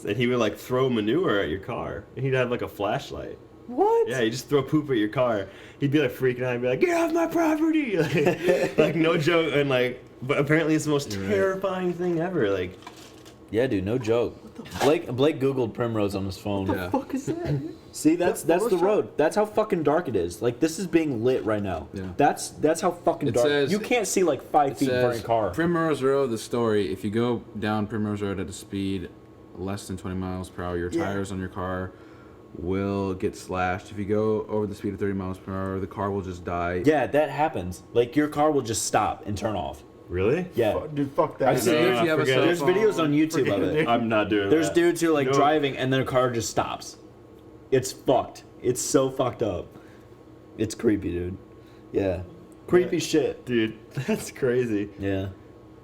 and he would like throw manure at your car, and he'd have like a flashlight. What? Yeah, you just throw poop at your car. He'd be like freaking out and be like, "Get off my property!" Like no joke, and like, but apparently it's the most You're right. terrifying thing ever. Like, Yeah, dude, no joke. Blake Googled Primrose on his phone. Yeah. Fuck is that? See, that's the Photoshop? road. That's how fucking dark it is. Like this is being lit right now. Yeah. That's how fucking It dark. says- You can't see like 5 It feet in front of says your car. Primrose Road, the story. If you go down Primrose Road at a speed less than 20 miles per hour, your Yeah. tires on your car will get slashed. If you go over the speed of 30 miles per hour, the car will just die. Yeah, that happens. Like your car will just stop and turn off. Really? Yeah. Dude, fuck that. I've seen No, there's, if you have a forget cell it. there's phone, videos on YouTube Forget of it, it. dude. I'm not doing There's that. dudes who are like No. driving and then a car just stops. It's fucked. It's so fucked up. It's creepy, dude. Yeah. Creepy shit. Dude, that's crazy. Yeah.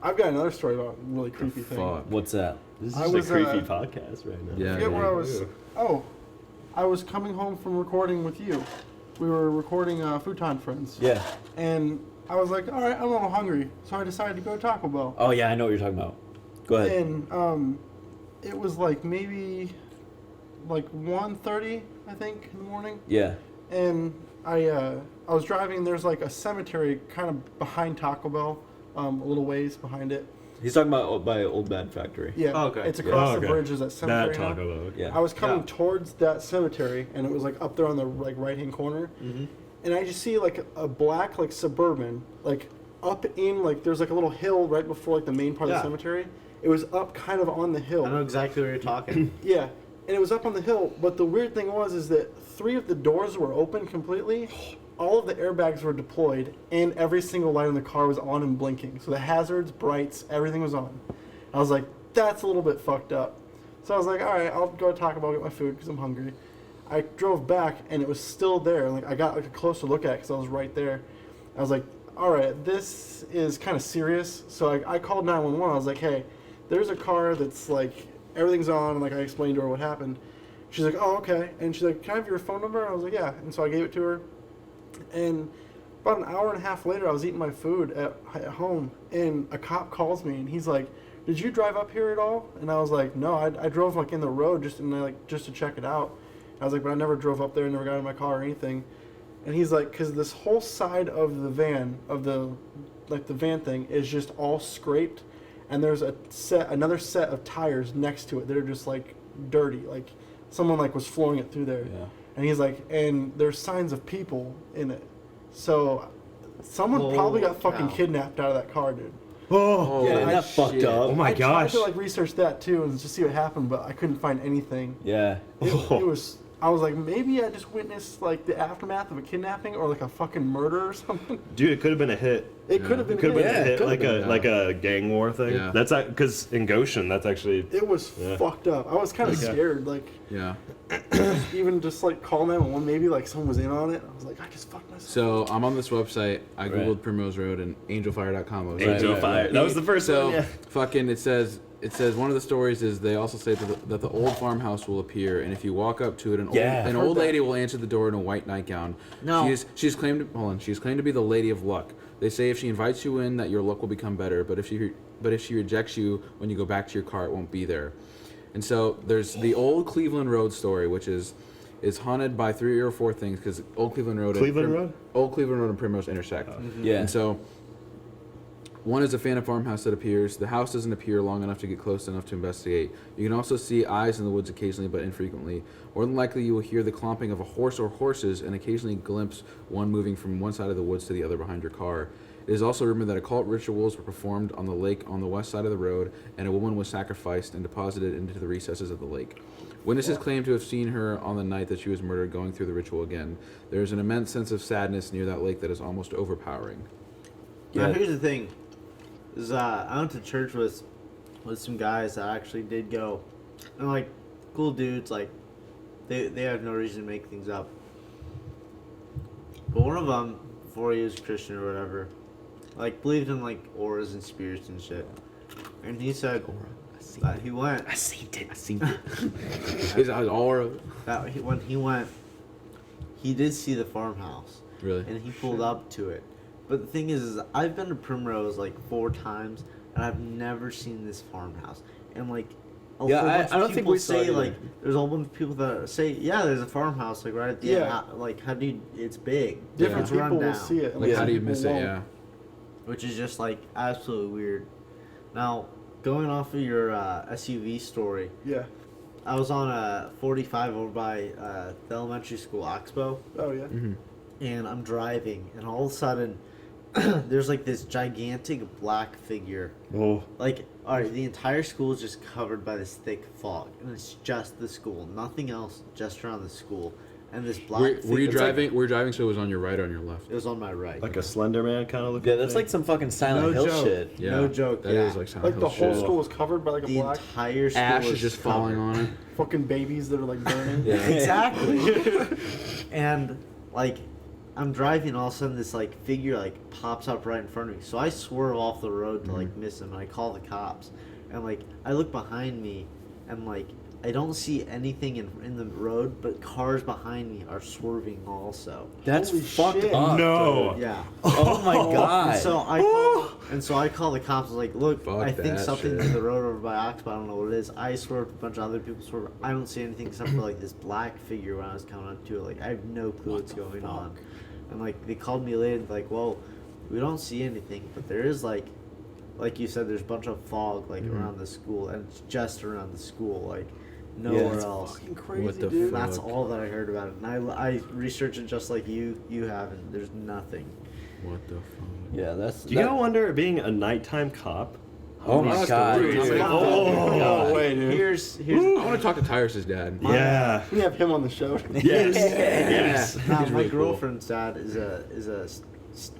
I've got another story about a really creepy thing. Fuck. What's that? This is I just was, a creepy uh, podcast right now. Yeah. I forget where I was. Ew. Oh, I was coming home from recording with you. We were recording Futon Friends. Yeah. And I was like, all right, I'm a little hungry, so I decided to go to Taco Bell. Oh yeah, I know what you're talking about. Go ahead. And it was like maybe like 1:30, I think, in the morning. Yeah. And I was driving. There's like a cemetery kind of behind Taco Bell, a little ways behind it. He's talking about by Old Bad Factory. Yeah. Oh, okay. It's across Oh, the okay. bridge. Is that cemetery? That now. Taco Bell. Okay. Yeah. I was coming Yeah. towards that cemetery, and it was like up there on the like right hand corner, Mm-hmm. and I just see like a black like Suburban like up in like there's like a little hill right before like the main part of Yeah. the cemetery. It was up kind of on the hill. I know exactly where you're talking. Yeah, and it was up on the hill. But the weird thing was that 3 of the doors were open completely. All of the airbags were deployed, and every single light in the car was on and blinking. So the hazards, brights, everything was on. I was like, that's a little bit fucked up. So I was like, all right, I'll go to Taco Bell get my food because I'm hungry. I drove back, and it was still there. Like I got like a closer look at it because I was right there. I was like, all right, this is kind of serious. So I called 911. I was like, hey, there's a car that's like everything's on, and like I explained to her what happened. She's like, oh, okay. And she's like, can I have your phone number? And I was like, yeah. And so I gave it to her. And about an hour and a half later, I was eating my food at home, and a cop calls me, and he's like, did you drive up here at all? And I was like, no, I drove like in the road just to check it out. I was like, but I never drove up there, never got in my car or anything. And he's like, because this whole side of the van, the van thing, is just all scraped, and there's another set of tires next to it that are just like dirty, like someone like was flowing it through there. Yeah. And he's like, and there's signs of people in it. So someone probably got fucking cow. kidnapped out of that car, dude. Oh, Yeah, that fucked shit. up. oh my I gosh. tried to like research that too and just see what happened, but I couldn't find anything. Yeah. It was. I was like, maybe I just witnessed like the aftermath of a kidnapping or like a fucking murder or something. Dude, it could have been a hit. It could have been. It could have been Yeah, a it hit, could've like been, a like a gang war thing. Yeah. That's because in Goshen, that's actually. It was Yeah. fucked up. I was kind of Okay. scared, like Yeah. even just like call 911. Maybe like someone was in on it. I was like, I just fucked myself. So I'm on this website. I Right. googled Primrose Road and angelfire.com. was Angel right, Fire. right. That was the first So one. Yeah. fucking it says one of the stories is they also say that the old farmhouse will appear, and if you walk up to it, an Yeah, I've an heard old that. lady will answer the door in a white nightgown. No. She's claimed to be the lady of luck. They say if she invites you in, that your luck will become better, but if she rejects you when you go back to your car, it won't be there. And so there's the old Cleveland Road story, which is haunted by 3 or 4 things because Old Cleveland Road Old Cleveland Road and Primrose intersect. Yeah. And so one is a phantom farmhouse that appears. The house doesn't appear long enough to get close enough to investigate. You can also see eyes in the woods occasionally, but infrequently. More than likely, you will hear the clomping of a horse or horses and occasionally glimpse one moving from one side of the woods to the other behind your car. It is also rumored that occult rituals were performed on the lake on the west side of the road, and a woman was sacrificed and deposited into the recesses of the lake. Witnesses claim to have seen her on the night that she was murdered going through the ritual again. There is an immense sense of sadness near that lake that is almost overpowering. Now Yeah. here's the thing: is I went to church with some guys that actually did go, and like cool dudes, like they have no reason to make things up. But one of them, before he was Christian or whatever, like believed in like auras and spirits and shit, and he said that he went. seen it. I seen it. His aura. That when he went, he did see the farmhouse. Really? And he pulled up to it. But the thing is I've been to Primrose like 4 times, and I've never seen this farmhouse. And like, a Yeah, whole I bunch of don't think people we saw it say either. like there's a whole bunch of people that say there's a farmhouse like right at the end. Yeah. Like how do you? It's big. Different It's people run will down, see it. Like, Yeah. how do you some miss people it? won't. Yeah. which is just like absolutely weird. Now going off of your SUV story, Yeah. I was on a 45 over by the elementary school Oxbow. Oh yeah. Mm-hmm. And I'm driving, and all of a sudden, there's like this gigantic black figure. Oh. Like, all right, the entire school is just covered by this thick fog, and it's just the school, nothing else, just around the school. And this black. Were you figure- driving? Were you driving? So it was on your right or on your left? It was on my right. Like a Slender Man kind of looking Yeah, that's thing? like some fucking Silent Hill joke. shit. Yeah, No joke, That yeah. is like Silent Like the Hill whole shit. school was covered by like a the black entire school Ash was is just falling covered. on it. fucking babies that are like burning. Yeah. Exactly. And like, I'm driving, all of a sudden this like figure like pops up right in front of me. So I swerve off the road to like miss him, and I call the cops. And like, I look behind me, and like, I don't see anything in the road, but cars behind me are swerving also. That's Holy fucked shit. up. No. dude. Yeah. Oh my god. And so I call the cops. I was like, look, Fuck I think that something's shit. in the road over by Ox, but I don't know what it is. I swerved, a bunch of other people swerved. I don't see anything except for like this black figure when I was coming up to it. Like, I have no clue what's going on. And like, they called me later, like, well, we don't see anything, but there is like you said, there's a bunch of fog like around the school, and it's just around the school, like nowhere that's else. Fucking crazy, What the dude. fuck? That's all that I heard about it, and I researched it just like you have, and there's nothing. What the fuck? Yeah, that's. Do you ever wonder, being a nighttime cop? Oh my That's god. the dude. worst. Oh. No way, dude. Here's I want to talk to Tyrus's dad. Yeah. We have him on the show. Yes. Yes. now, He's my really cool. girlfriend's dad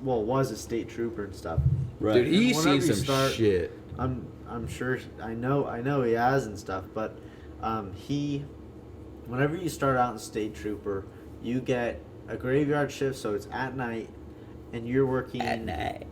was a state trooper and stuff. Right. Dude, he's Whenever seen you some start- shit. I'm sure I know he has and stuff, but whenever you start out in state trooper, you get a graveyard shift, so it's at night, and you're working At night.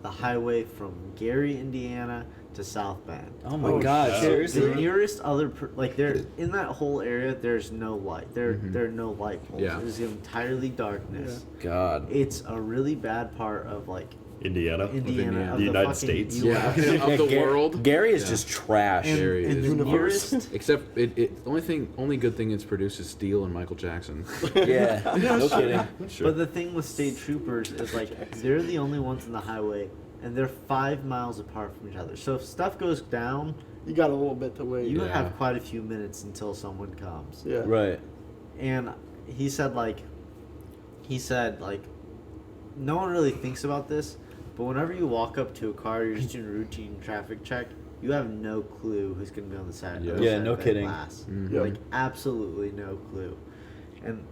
the highway from Gary, Indiana to South Bend. Oh my Oh, god. shit. Seriously. The nearest other there in that whole area, there's no light. There are no light poles. Yeah. It's entirely darkness. God. It's a really bad part of like Indiana. Indiana, of The United fucking States. Yeah. US. Of the Gary, world. Gary is Yeah. just trash. And, Gary and is. the Universe. nearest, Except the only good thing it's produced is Steel and Michael Jackson. Yeah. No kidding. but the thing with state troopers is like they're the only ones in the highway, and they're 5 miles apart from each other. So if stuff goes down, You got a little bit to wait. you Yeah. have quite a few minutes until someone comes. Yeah. Right. And he said no one really thinks about this, but whenever you walk up to a car, you're just doing routine traffic check. You have no clue who's going to be on the side. Yeah. other Yeah, side no of that kidding. glass. Yeah. Like absolutely no clue. And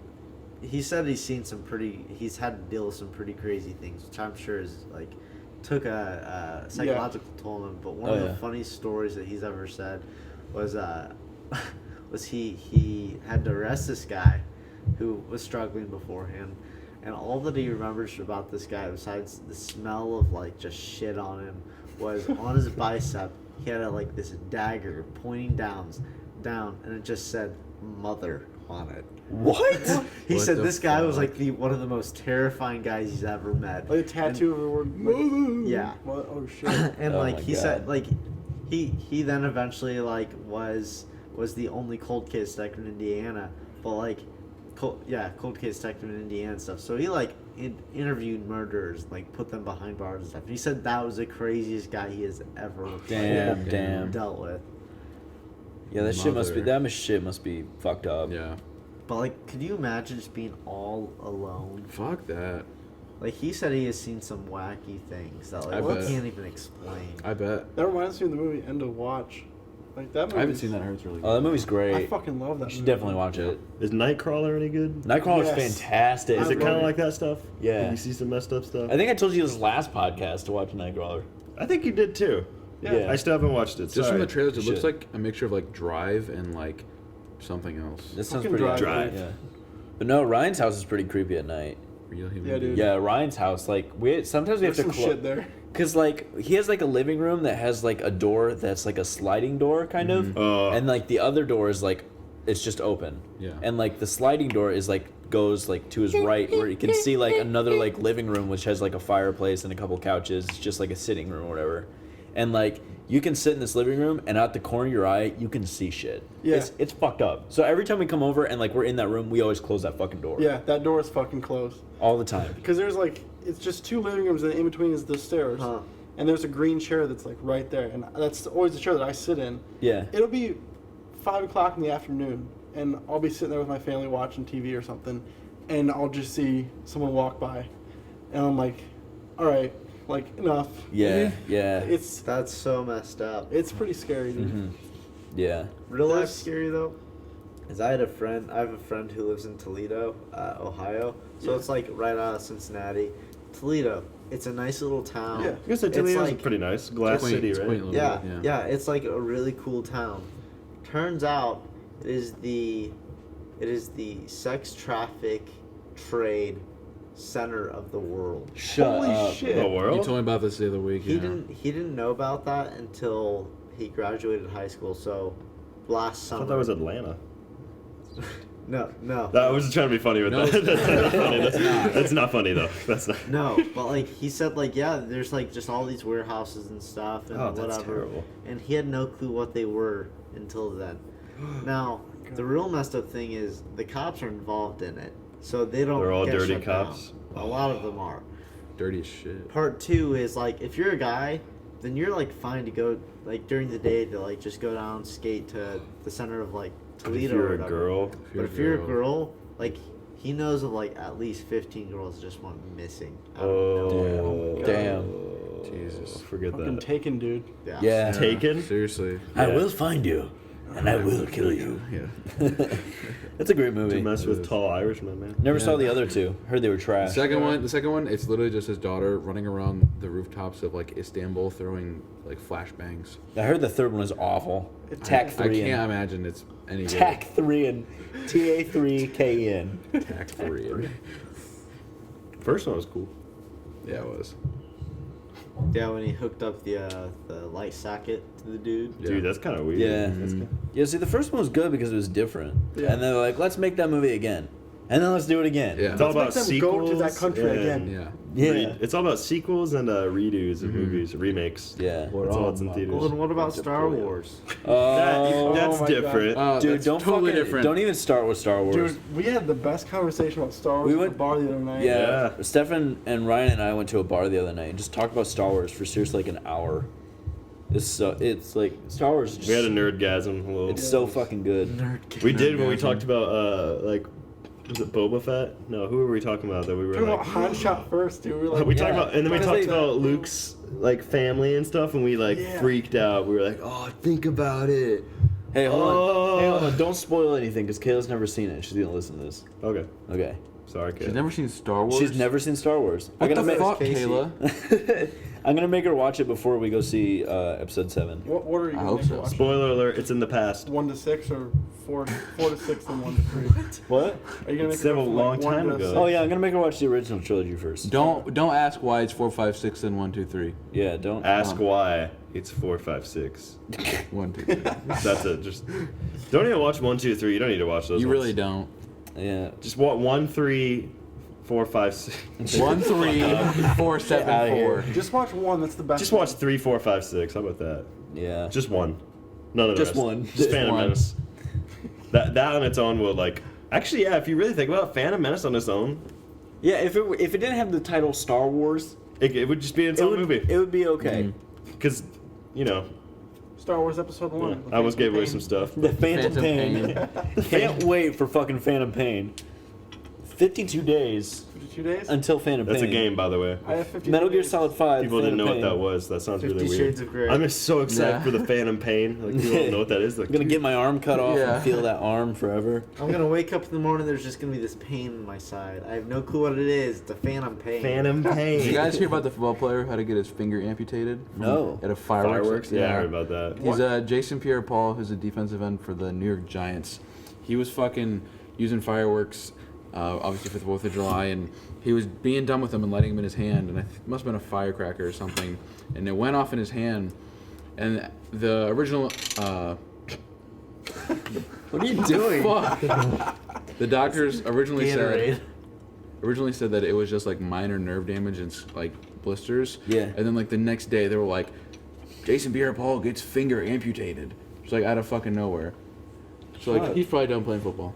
he said he's had to deal with some pretty crazy things, which I'm sure is like took a psychological toll on him. But one Oh, of the yeah. funniest stories that he's ever said was he had to arrest this guy who was struggling beforehand, and all that he remembers about this guy, besides the smell of like just shit on him, was on his bicep he had like this dagger pointing down, and it just said "mother" on it. What? He What said the this guy was fuck? like one of the most terrifying guys he's ever met. Like a tattoo of the word. Like, Yeah. What? Oh shit. And Oh like my he said, God. like he then eventually like was the only cold case detective in Indiana, but like cold case detective in Indiana and stuff. So he like interviewed murderers, like put them behind bars and stuff. And he said that was the craziest guy he has ever Damn. dealt with. Yeah, that shit must be. Mother. Shit must be fucked up. Yeah. But like, could you imagine just being all alone? Fuck that. Like he said, he has seen some wacky things that I like bet. we can't even explain. I bet. That reminds me of the movie End of Watch. Like that movie. I haven't seen that. I heard it's really good. Oh, that movie's great. I fucking love that You should movie. definitely watch it. Is Nightcrawler any good? Nightcrawler's Yes. fantastic. Is it love kind it. of like that stuff? Yeah. Can you see some messed up stuff? I think I told you this last podcast to watch Nightcrawler. I think you did too. Yeah. I still haven't watched it. Just from Sorry. the trailers, it You looks should. like a mixture of like Drive and like something else. This sounds Fucking pretty Drive. Yeah. But no, Ryan's house is pretty creepy at night. Real human Yeah, dude. beings. Yeah, Ryan's house. Like sometimes we There's have some to shit there. Cause like he has like a living room that has like a door that's like a sliding door kind of, Oh. and like the other door is like it's just open. Yeah. And like the sliding door is like goes like to his right where you can see like another like living room which has like a fireplace and a couple couches. It's just like a sitting room or whatever. And like you can sit in this living room and out the corner of your eye you can see shit. Yeah. It's fucked up. So every time we come over and like we're in that room, we always close that fucking door. Yeah, that door is fucking closed. All the time. Because there's like, it's just two living rooms and in between is the stairs. Huh. And there's a green chair that's like right there. And that's always the chair that I sit in. Yeah. It'll be 5 o'clock in the afternoon. And I'll be sitting there with my family watching TV or something. And I'll just see someone walk by. and I'm like, all right, like enough. Yeah, yeah. That's so messed up. It's pretty scary, dude. Mhm. Yeah. Real life There's- scary though is I have a friend who lives in Toledo, Ohio. So Yeah. it's like right out of Cincinnati. Toledo. It's a nice little town. Yeah. I guess that It's Toledo's like- pretty nice. Glass Quaint- City, it's right? quaint a little Yeah, bit, yeah, it's like a really cool town. Turns out it is the sex traffic trade center of the world. Shut Holy up. shit. The You world? told me about this the other week. He yeah. didn't know about that until he graduated high school. So last I summer. thought that was Atlanta. no. That was just trying to be funny with No, that. That's not funny. it's not. That's not funny though. That's not. No, but like he said, like yeah, there's like just all these warehouses and stuff and Oh, that's whatever, terrible. and he had no clue what they were until then. Now, the real messed up thing is the cops are involved in it, so they don't. They're all get dirty shut down. cops? A lot of them are. Dirty as shit. Part two is like if you're a guy, then you're like fine to go like during the day to like just go down skate to the center of like Toledo. If or you're a whatever. girl, But if you're a girl, like he knows of like at least 15 girls just went missing. Out of nowhere. oh Damn. Jesus. forget Fucking that. taken, dude. Yeah. Yeah. Taken? Seriously. I Yeah. will find you, and I will kill you. Yeah. That's a great movie. To mess with is. tall Irishmen, man. Never Yeah. saw the other two. Heard they were The trash. second one, it's literally just his daughter running around the rooftops of like Istanbul throwing like flashbangs. I heard the third one was awful. Tac I 3 can't and imagine it's any good. Tac 3 and TA3KN. Tac 3. First one was cool. Yeah, it was. Yeah, when he hooked up the light socket to the dude. Yeah. Dude, that's kind of weird. Yeah. That's Mhm. kinda- Yeah, see, the first one was good because it was different. Yeah. And they're like, let's make that movie again. And then let's do it again. Yeah. It's all Let's about make them go sequels. to that country again. Yeah. Yeah. It's all about sequels and redos of Mhm. movies, remakes. Yeah. That's all it's in theaters. Well, then what about Star Wars? Oh, That's my God. different. dude, that's don't totally fucking, different. don't even start with Star Wars. Dude, we had the best conversation about Star Wars We at went- the bar the other night. Yeah. Yeah. Stefan and Ryan and I went to a bar the other night and just talked about Star Wars for seriously like an hour. It's like Star Wars. is Just, We had a nerdgasm a little. It's so fucking good. We did when we Nerdgasm. talked about like, was it Boba Fett? No, who were we talking about that we were Talking like? about Han Shot first, dude. We were like, We Yeah. talked about, and then we Because talked they- about Luke's like family and stuff, and we like Yeah. freaked out. We were like, "Oh, think about it." Hey, hold on. Hey, hold Oh. on. Don't spoil anything because Kayla's never seen it. She's gonna listen to this. Okay, Okay. sorry, kid. She's never seen Star Wars. She's never seen Star Wars. What the make, fuck, Casey. Kayla? I'm gonna make her watch it before we go see episode 7. what order are you I going hope to so. watch? Spoiler alert: It's in the past. 1 to 6 or 4 to 6 and 1 to 3? What? Are you gonna It's make it a go from, long like, 1 time to ago. 6? Oh yeah, I'm gonna make her watch the original trilogy first. Don't ask why it's 4, 5, 6, and 1, 2, 3. Yeah, don't. Ask why it's 4, 5, 6. 1, 2, 3. That's it. Just don't even watch 1, 2, 3. You don't need to watch those. You ones. really don't. Yeah. Just watch 1, 3, 4, 5, 6. 1, 3, 4, 7, outta 4. Just watch 1. That's the best. Just watch 3, 4, 5, 6. How about that? Yeah. Just one. None of the Just rest. one. Just Just Phantom one. Menace. That on its own will like. Actually, yeah. If you really think about it, Phantom Menace on its own, Yeah, if it didn't have the title Star Wars, it would just be its it own would movie. it would be okay. Because, you know, Star Wars Episode 1. yeah, The I almost Phantom gave away Pain. some stuff. The Phantom, Phantom Pain. Can't wait for fucking Phantom Pain. 52 days 52 days? until Phantom That's a Pain. game, by the way. I have 52 Metal Gear days. Solid 5. People didn't know Phantom what that Pain. was. That sounds 50 really weird. Shades of Grey. I'm just so excited Yeah. for the Phantom Pain. Like people don't know what that is. Like, I'm gonna get my arm cut off Yeah. and feel that arm forever. I'm gonna wake up in the morning. There's just gonna be this pain in my side. I have no clue what it is. It's a phantom pain. Phantom Pain. Did you guys hear about the football player who had to get his finger amputated? No. At a fireworks? Fireworks? Yeah, I heard about that. He's Jason Pierre-Paul, who's a defensive end for the New York Giants. He was fucking using fireworks, obviously for the 4th of July, and he was being done with them and lighting them in his hand, and it must have been a firecracker or something, and it went off in his hand, and the original, What are you doing? fuck, the doctors originally Gatorade. said that it was just like minor nerve damage and like blisters. Yeah. And then like the next day they were like, Jason Pierre-Paul gets finger amputated. It's like out of fucking nowhere. So like Fuck. he's probably done playing football.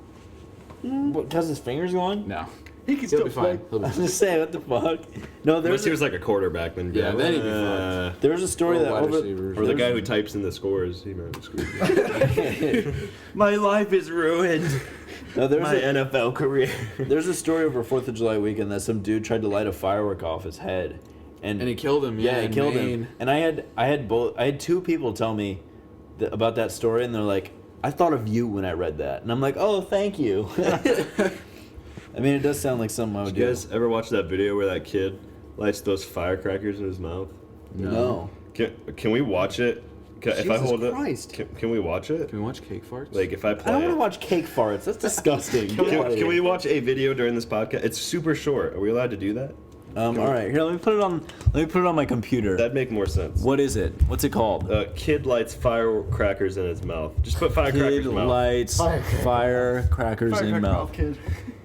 Because his finger's gone? No. He can He'll still be play. fine. He'll be I was fine. just saying, what the fuck? No, Unless there's he was like a quarterback, then Yeah, then he'd be there was a story Or that wide over, receivers. Or the guy who types in the scores, he might have screwed me. My life is ruined. No, there's My NFL career. there's a story over 4th of July weekend that some dude tried to light a firework off his head, And he killed him. yeah, he in killed Maine. him. And I had 2 people tell me about that story, and they're like, I thought of you when I read that, and I'm like, oh, thank you. I mean, it does sound like something I would You do. guys ever watch that video where that kid lights those firecrackers in his mouth? No. Can we watch it? If I Jesus hold Christ. it, can we watch it? Can we watch cake farts? Like if I I play don't want it. to watch cake farts. That's disgusting. Can we watch a video during this podcast? It's super short. Are we allowed to do that? All right, here. Let me put it on my computer. That'd make more sense. What is it? What's it called? Kid lights firecrackers in his mouth. Just put firecrackers Kid in mouth. lights firecrackers in Firecracker mouth. kid.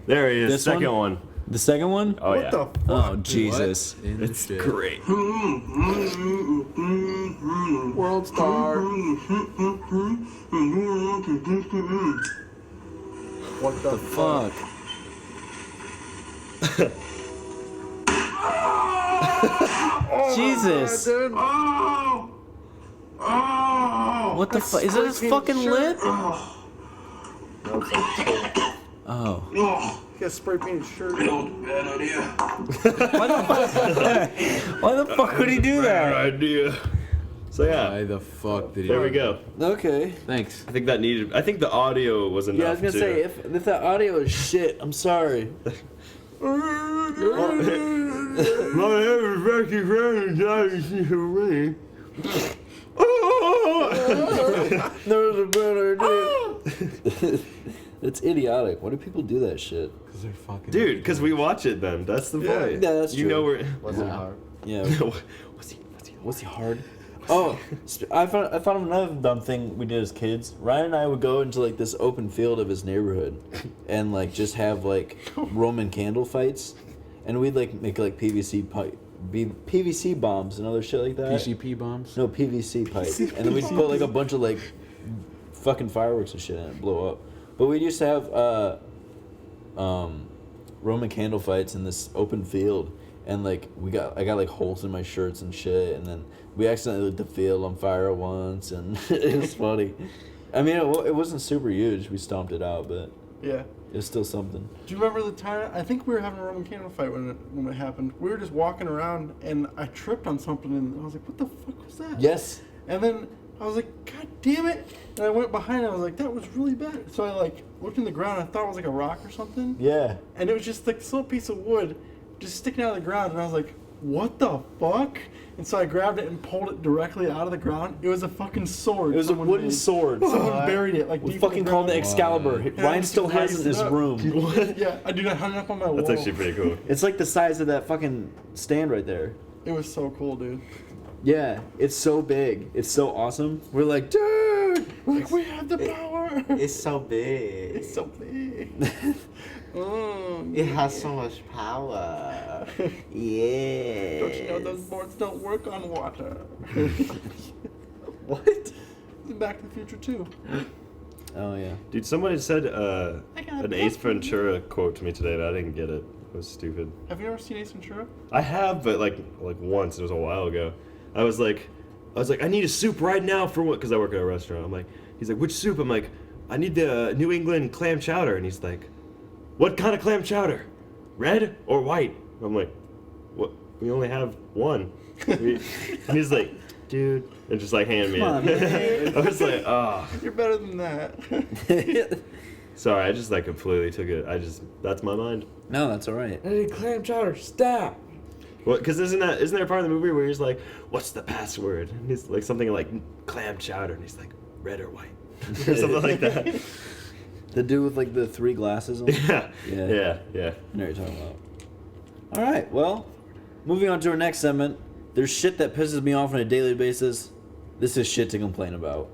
There he is. This Second one. The second one? Oh What yeah. the fuck? Oh Jesus! What in the It's shit? great. World star. What the Fuck. Jesus! dude? What the fuck? Is that his fucking lip? Oh. He got spray painted shirt. Why the fuck would he do Bad that? idea. So yeah, Why the fuck did he? there we go. Okay. Thanks. I think that needed. I think the audio was enough. Yeah, I was gonna too. say if the audio is shit, I'm sorry. My name is Becky Francis. There's a better dude. It's idiotic. Why do people do that shit? Because they're fucking. Dude, because we watch it then. That's the Yeah. point. Yeah, that's You true. know we're. Was it hard? Yeah. What's he hard? Oh, I found another dumb thing we did as kids. Ryan and I would go into like this open field of his neighborhood, and like just have like Roman candle fights, and we'd like make like PVC bombs and other shit like that. PCP bombs. No, PVC pipe. And then we'd put like a bunch of like fucking fireworks and shit in it and blow up. But we used to have Roman candle fights in this open field, and like I got like holes in my shirts and shit, and then we accidentally lit the field on fire once, and it was funny. I mean, it wasn't super huge. We stomped it out, but Yeah. it was still something. Do you remember the time? I think we were having a Roman candle fight when it happened. We were just walking around, and I tripped on something, and I was like, "What the fuck was that?" Yes. And then I was like, "God damn it!" And I went behind, and I was like, "That was really bad." So I like looked in the ground. And I thought it was like a rock or something, Yeah. and it was just like this little piece of wood, just sticking out of the ground. And I was like, "What the fuck?" And so I grabbed it and pulled it directly out of the ground. It was a fucking sword. It was a someone wooden made. sword. Someone buried it like We deep in fucking the called it ground. Excalibur. And I Ryan just still has it in raised his up. room. Yeah, I do. I hung it up on my wall. That's actually pretty cool. It's like the size of that fucking stand right there. It was so cool, dude. Yeah, it's so big. It's so awesome. We're like, dude. Like we have the power. It's so big. It's so big. Oh, It has so much power. Yeah. Don't you know those boards don't work on water? What? Back to the Future too. Oh yeah. Dude, somebody said got an Ace Ventura quote to me today, but I didn't get it. It was stupid. Have you ever seen Ace Ventura? I have, but like once. It was a while ago. I was like, I need a soup right now for what? Because I work at a restaurant. I'm like, he's like, which soup? I'm like, I need the New England clam chowder. And he's like, what kind of clam chowder? Red or white? I'm like, what? We only have one. And he's like, dude, and just like hand me Come on, it. man. I was like, oh, You're better than that. sorry. I just like completely took it. That's my mind. No, that's all right. I need clam chowder. Stop. Well, because isn't there a part of the movie where he's like, "What's the password?" And he's like something like clam chowder, and he's like, "Red or white," or something like that. The dude with like the 3 glasses on. Yeah, Yeah. yeah, yeah. I know what you're talking about. All right, well, moving on to our next segment. There's shit that pisses me off on a daily basis. This is shit to complain about.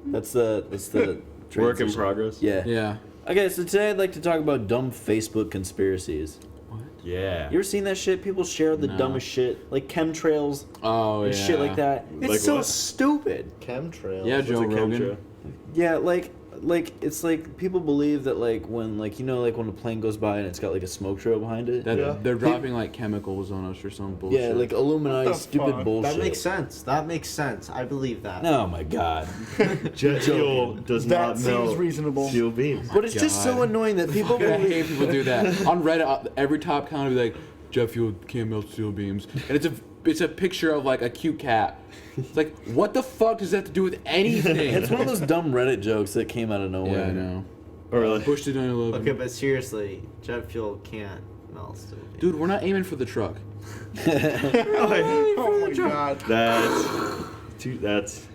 That's the Work in transition. progress. Yeah. Yeah. Okay, so today I'd like to talk about dumb Facebook conspiracies. Yeah. You ever seen that shit? People share the No. dumbest shit, like chemtrails Oh yeah. and shit like that. It's Like so what? stupid. Chemtrails. Yeah, What's Joe a Rogan. chemtrail? Yeah, like like it's like people believe that like when like like when a plane goes by and it's got like a smoke trail behind it. That Yeah. they're dropping like chemicals on us or some bullshit. Yeah, like Illuminati What the stupid fuck? bullshit. That makes sense. That makes sense. I believe that. Oh my god. Jet fuel does That not seems melt reasonable. steel beams. But it's just so God. annoying that people I believe. hate people do that on Reddit. Every top comment will be like, "Jet fuel can't melt steel beams," and it's a picture of like a cute cat. It's like, what the fuck does that have to do with anything? It's one of those dumb Reddit jokes that came out of nowhere. Yeah, I know. Or like, Push to 9/11. Okay, but seriously, jet fuel can't melt steel. Dude, we're not aiming for the truck. Oh my god. that's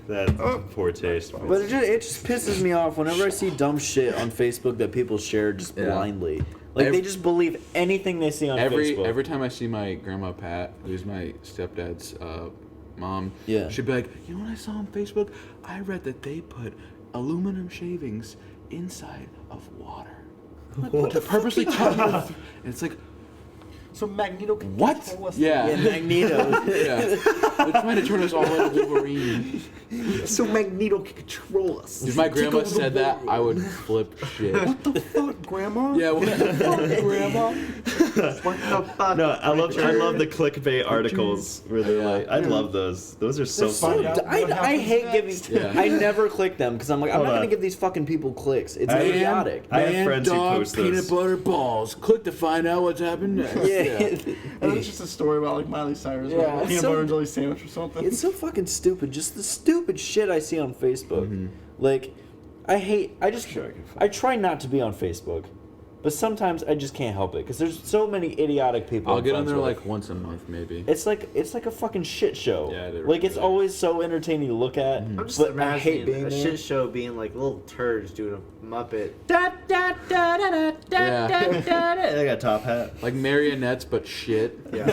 poor taste. But it just pisses me off whenever I see dumb shit on Facebook that people share just Yeah. blindly. Like they just believe anything they see on Facebook. Every time I see my grandma Pat, who's my stepdad's mom, Yeah. she'd be like, "You know what I saw on Facebook? I read that they put aluminum shavings inside of water to purposely cut you." And it's like, So Magneto can What? control us. Yeah. Yeah, Magneto. yeah, they're trying to turn us all into Wolverine. So Magneto can control us. If my grandma said that, I would flip shit. What the fuck, Grandma? Yeah, what the fuck, grandma? What the fuck? No, I love the clickbait articles where they're Yeah. like, I love those. Those are so Just find funny. out. I What happens hate giving. next? Yeah. I never click them because I'm like, I'm Hold not on. gonna give these fucking people clicks. It's I- idiotic. I have friends who dog, post peanut those. butter balls. Click to find out what's happened next. Yeah. And it's just a story about like Miley Cyrus with Yeah, a it's peanut so- butter and jelly sandwich or something. It's so fucking stupid. Just the stupid shit I see on Facebook. Like, I try not to be on Facebook, but sometimes I just can't help it because there's so many idiotic people. I'll I'm get on friends there with. like once a month, maybe. It's like a fucking shit show. Yeah, it like it's really is. always so entertaining to look at. I'm just but I hate imagining being a there. shit show being like little turds doing a Muppet. Yeah, They got top hat. like marionettes, but shit. Yeah.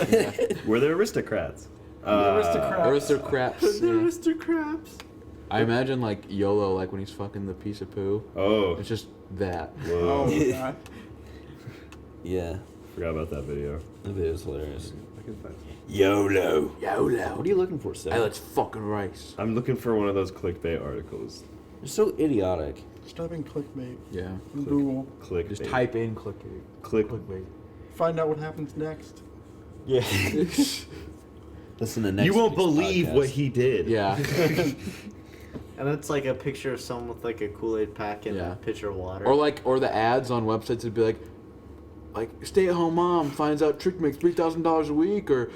We're the aristocrats. Aristocrats. Aristocrats. Yeah. Aristocrats. I imagine like YOLO, like when he's fucking the piece of poo. Oh, It's just that. Oh whoa. my god. Yeah, Forgot about that video. that video's hilarious. I can find some. YOLO. YOLO. What are you looking for, Seth? Hey, let's fucking race. I'm looking for one of those clickbait articles. You're so idiotic. Just type in clickbait Yeah. on Google. Clickbait. Just type in clickbait. Clickbait. Find out what happens next. Yeah. Listen to next. You won't week's believe podcast. what he did. Yeah. And it's like a picture of someone with like a Kool-Aid pack and Yeah. a pitcher of water. Or the ads on websites would be like stay-at-home mom finds out Trick makes $3,000 a week, or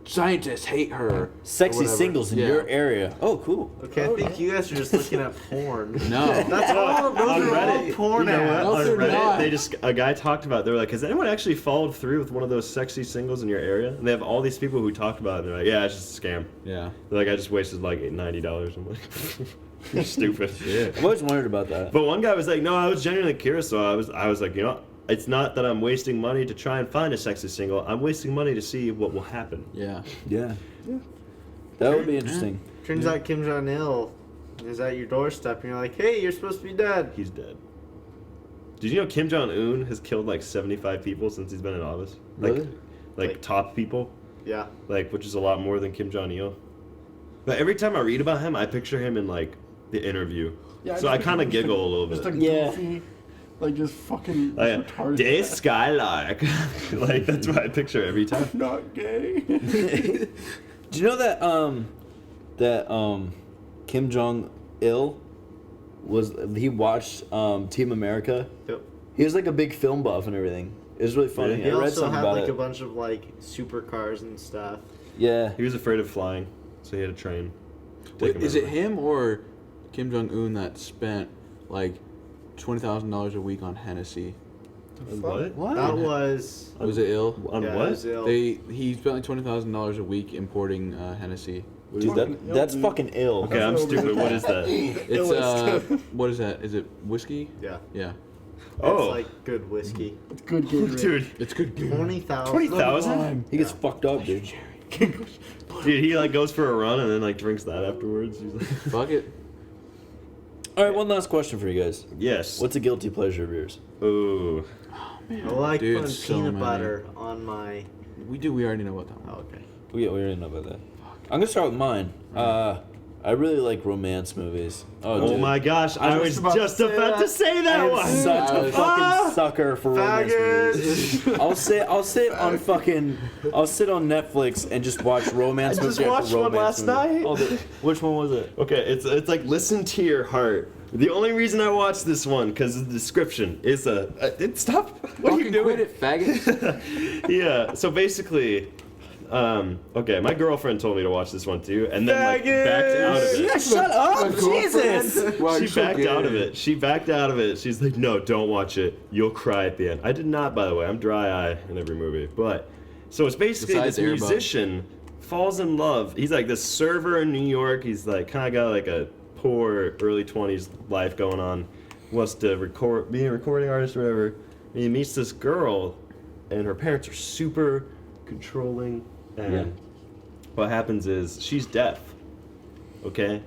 scientists hate her. or Sexy whatever. singles in Yeah. your area. Oh, cool. Okay, I think you guys are just looking at porn. No. That's all. Those On are all Reddit, porn you know what? ads. No, On they're Reddit, not. they just a guy talked about. They were like, "Has anyone actually followed through with one of those sexy singles in your area?" And they have all these people who talked about it. And they're like, "Yeah, it's just a scam." Yeah. They're like, "I just wasted like $90." I'm like, "You're stupid." I've always wondered about that. But one guy was like, "No, I was genuinely curious." So I was like, you know, it's not that I'm wasting money to try and find a sexy single. I'm wasting money to see what will happen. Yeah. Yeah. That would be interesting. Turns out Kim Jong Il is at your doorstep, and you're like, "Hey, you're supposed to be dead." He's dead. Did you know Kim Jong Un has killed like 75 people since he's been in office? Really? Like top people. Yeah. Like, which is a lot more than Kim Jong Il. But every time I read about him, I picture him in like The Interview. Yeah, So I just kind of picture giggle a little Just a bit. Yeah. goofy, like just fucking Like, retarded. Day Skylark. Like that's what I picture every time. I'm not gay. Do you know that Kim Jong Il he watched Team America? Yep. He was like a big film buff and everything. It was really funny. Really? He I read also something had about like it. a bunch of like supercars and stuff. Yeah. He was afraid of flying, so he had to train. Wait, is it everywhere. him or Kim Jong Un that spent like $20,000 a week on Hennessy? What? What? That was. Was it ill? On yeah, what? it was ill. He spent like $20,000 a week importing Hennessy. Dude, Fucking ill, that's dude. fucking ill. Okay, I'm stupid. What is that? It's what is that? Is it whiskey? Yeah. Yeah. Oh. It's like good whiskey. It's good Gatorade. Dude, It's good. 20,000. 20,000? He gets fucked up, dude. Dude, he like goes for a run and then like drinks that afterwards. He's like, Fuck it. All right, one last question for you guys. yes. What's a guilty pleasure of yours? Ooh. I like Dude, putting so peanut many. butter on my. We already know what that one. Oh, okay. We already know about that. I'm gonna start with mine. I really like romance movies. Oh dude. my gosh, I was about just to say about to that. say that I'm one. such a fucking sucker for romance Faggot. movies. I'll sit on Netflix and just watch romance I movies. just after watched one romance last movies. night. Oh, which one was it? Okay, it's like listen to your heart. The only reason I watched this one because the description is stop. What are you Fucking doing? quit it, faggot. Yeah. So basically, okay, my girlfriend told me to watch this one too, and then like backed out of it. Yeah, shut up, Jesus! Wow, She you're so backed gay. out of it. She backed out of it. She's like, no, don't watch it. You'll cry at the end. I did not, by the way. I'm dry eye in every movie. But, so it's basically Besides this Air Bud. musician falls in love. He's like this server in New York. He's like kind of got like a poor early 20s life going on. Wants to be a recording artist or whatever. And he meets this girl, and her parents are super controlling. And what happens is she's deaf. Okay?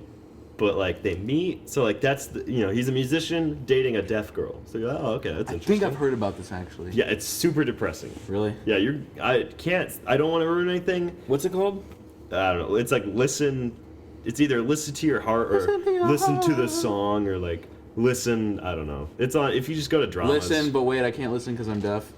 But like they meet, so like that's the, he's a musician dating a deaf girl. So you're like, oh, okay, that's I interesting. think I've heard about this actually. Yeah, it's super depressing. Really? Yeah, I don't want to ruin anything. What's it called? I don't know. It's like it's either listen to your heart or listen to the song or like listen, I don't know. It's on, if you just go to dramas. Listen, but wait, I can't listen because I'm deaf.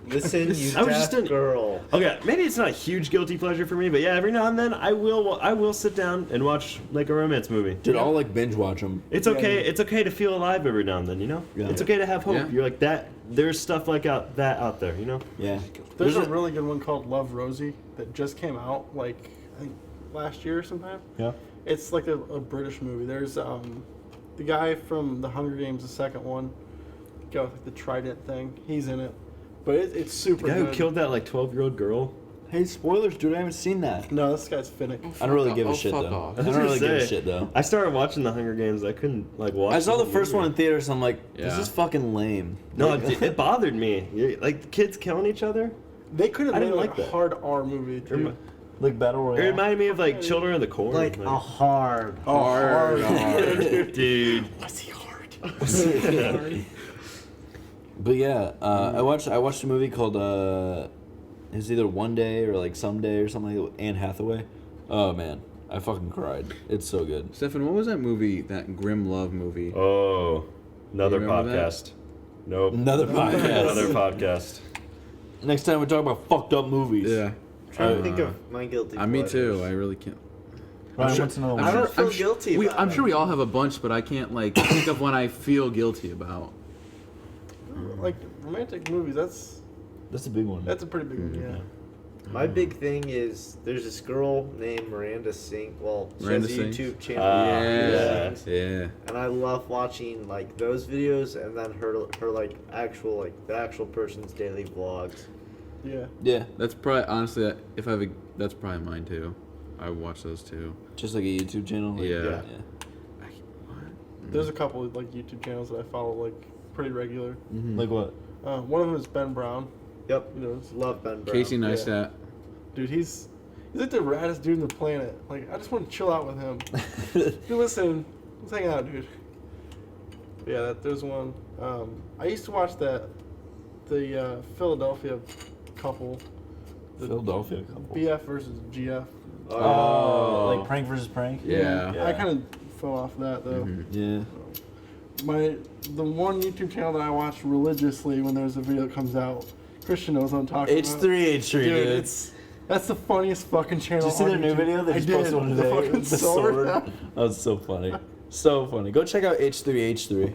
Listen, you I was just deaf in- girl. Okay, maybe it's not a huge guilty pleasure for me, but yeah, every now and then I will sit down and watch like a romance movie. Dude, I'll like binge watch them. It's okay. It's okay to feel alive every now and then, Yeah. It's okay to have hope. Yeah. You're like that. There's stuff like out there, Yeah. There's a really good one called Love Rosie that just came out like I think last year sometime. Yeah. It's like a British movie. There's the guy from The Hunger Games, the second one, got like the trident thing. He's in it, but it's super The guy good. who killed that like 12-year-old girl. Hey, spoilers, dude. I haven't seen that. No, this guy's Finnick. I don't really Fuck give a off. shit Fuck though. off. I don't really give a shit though. I started watching The Hunger Games. I couldn't like watch. I saw the whole first one movie. in theaters. And I'm like, this Yeah. is fucking lame. No, it bothered me. Like the kids killing each other. They could have I made didn't like like a that. hard R movie too. Like battle It royale. reminded me of like Children of the Corn. Like a hard. Hard. dude. But yeah, I watched a movie called it was either One Day or like Someday or something like that with Anne Hathaway. Oh man, I fucking cried. It's so good. Stefan, what was that movie? That Grim Love movie? Oh, another You remember that? podcast. Nope. Another podcast. Another podcast. Next time we talk about fucked up movies. Yeah. Trying to think of my guilty Me too. pleasures. I really can't. Ryan, sure- what's another I one? don't feel guilty about I'm it. sure we all have a bunch, but I can't like think of one I feel guilty about. Like romantic movies. That's a big one. That's a pretty big one. Yeah. My big thing is there's this girl named Miranda Sink. Well, she Miranda has a Sings? YouTube channel. Yeah. Yeah. And I love watching like those videos and then her like the actual person's daily vlogs. Yeah. Yeah, That's probably honestly, if I have that's probably mine too. I watch those too. just like a YouTube channel. Like, Yeah. There's a couple of like YouTube channels that I follow like pretty regular. Like what? One of them is Ben Brown. Yep. You know, it's- Love Ben Brown. Casey Neistat. dude, he's like the raddest dude on the planet. Like I just want to chill out with him. Dude, listen, let's hang out, dude. But yeah, there's one. I used to watch the Philadelphia couple. The Philadelphia couple. BF versus GF. Oh, like prank versus prank. Yeah. Yeah. I kind of fell off that though. Yeah. The one YouTube channel that I watch religiously when there's a video that comes out, Christian knows what I'm talking about. H3, Dude, dude. that's the funniest fucking channel. Did you see on their new YouTube. video? They I just did. posted one The today. fucking with the sword. That was so funny. So funny. Go check out H3H3.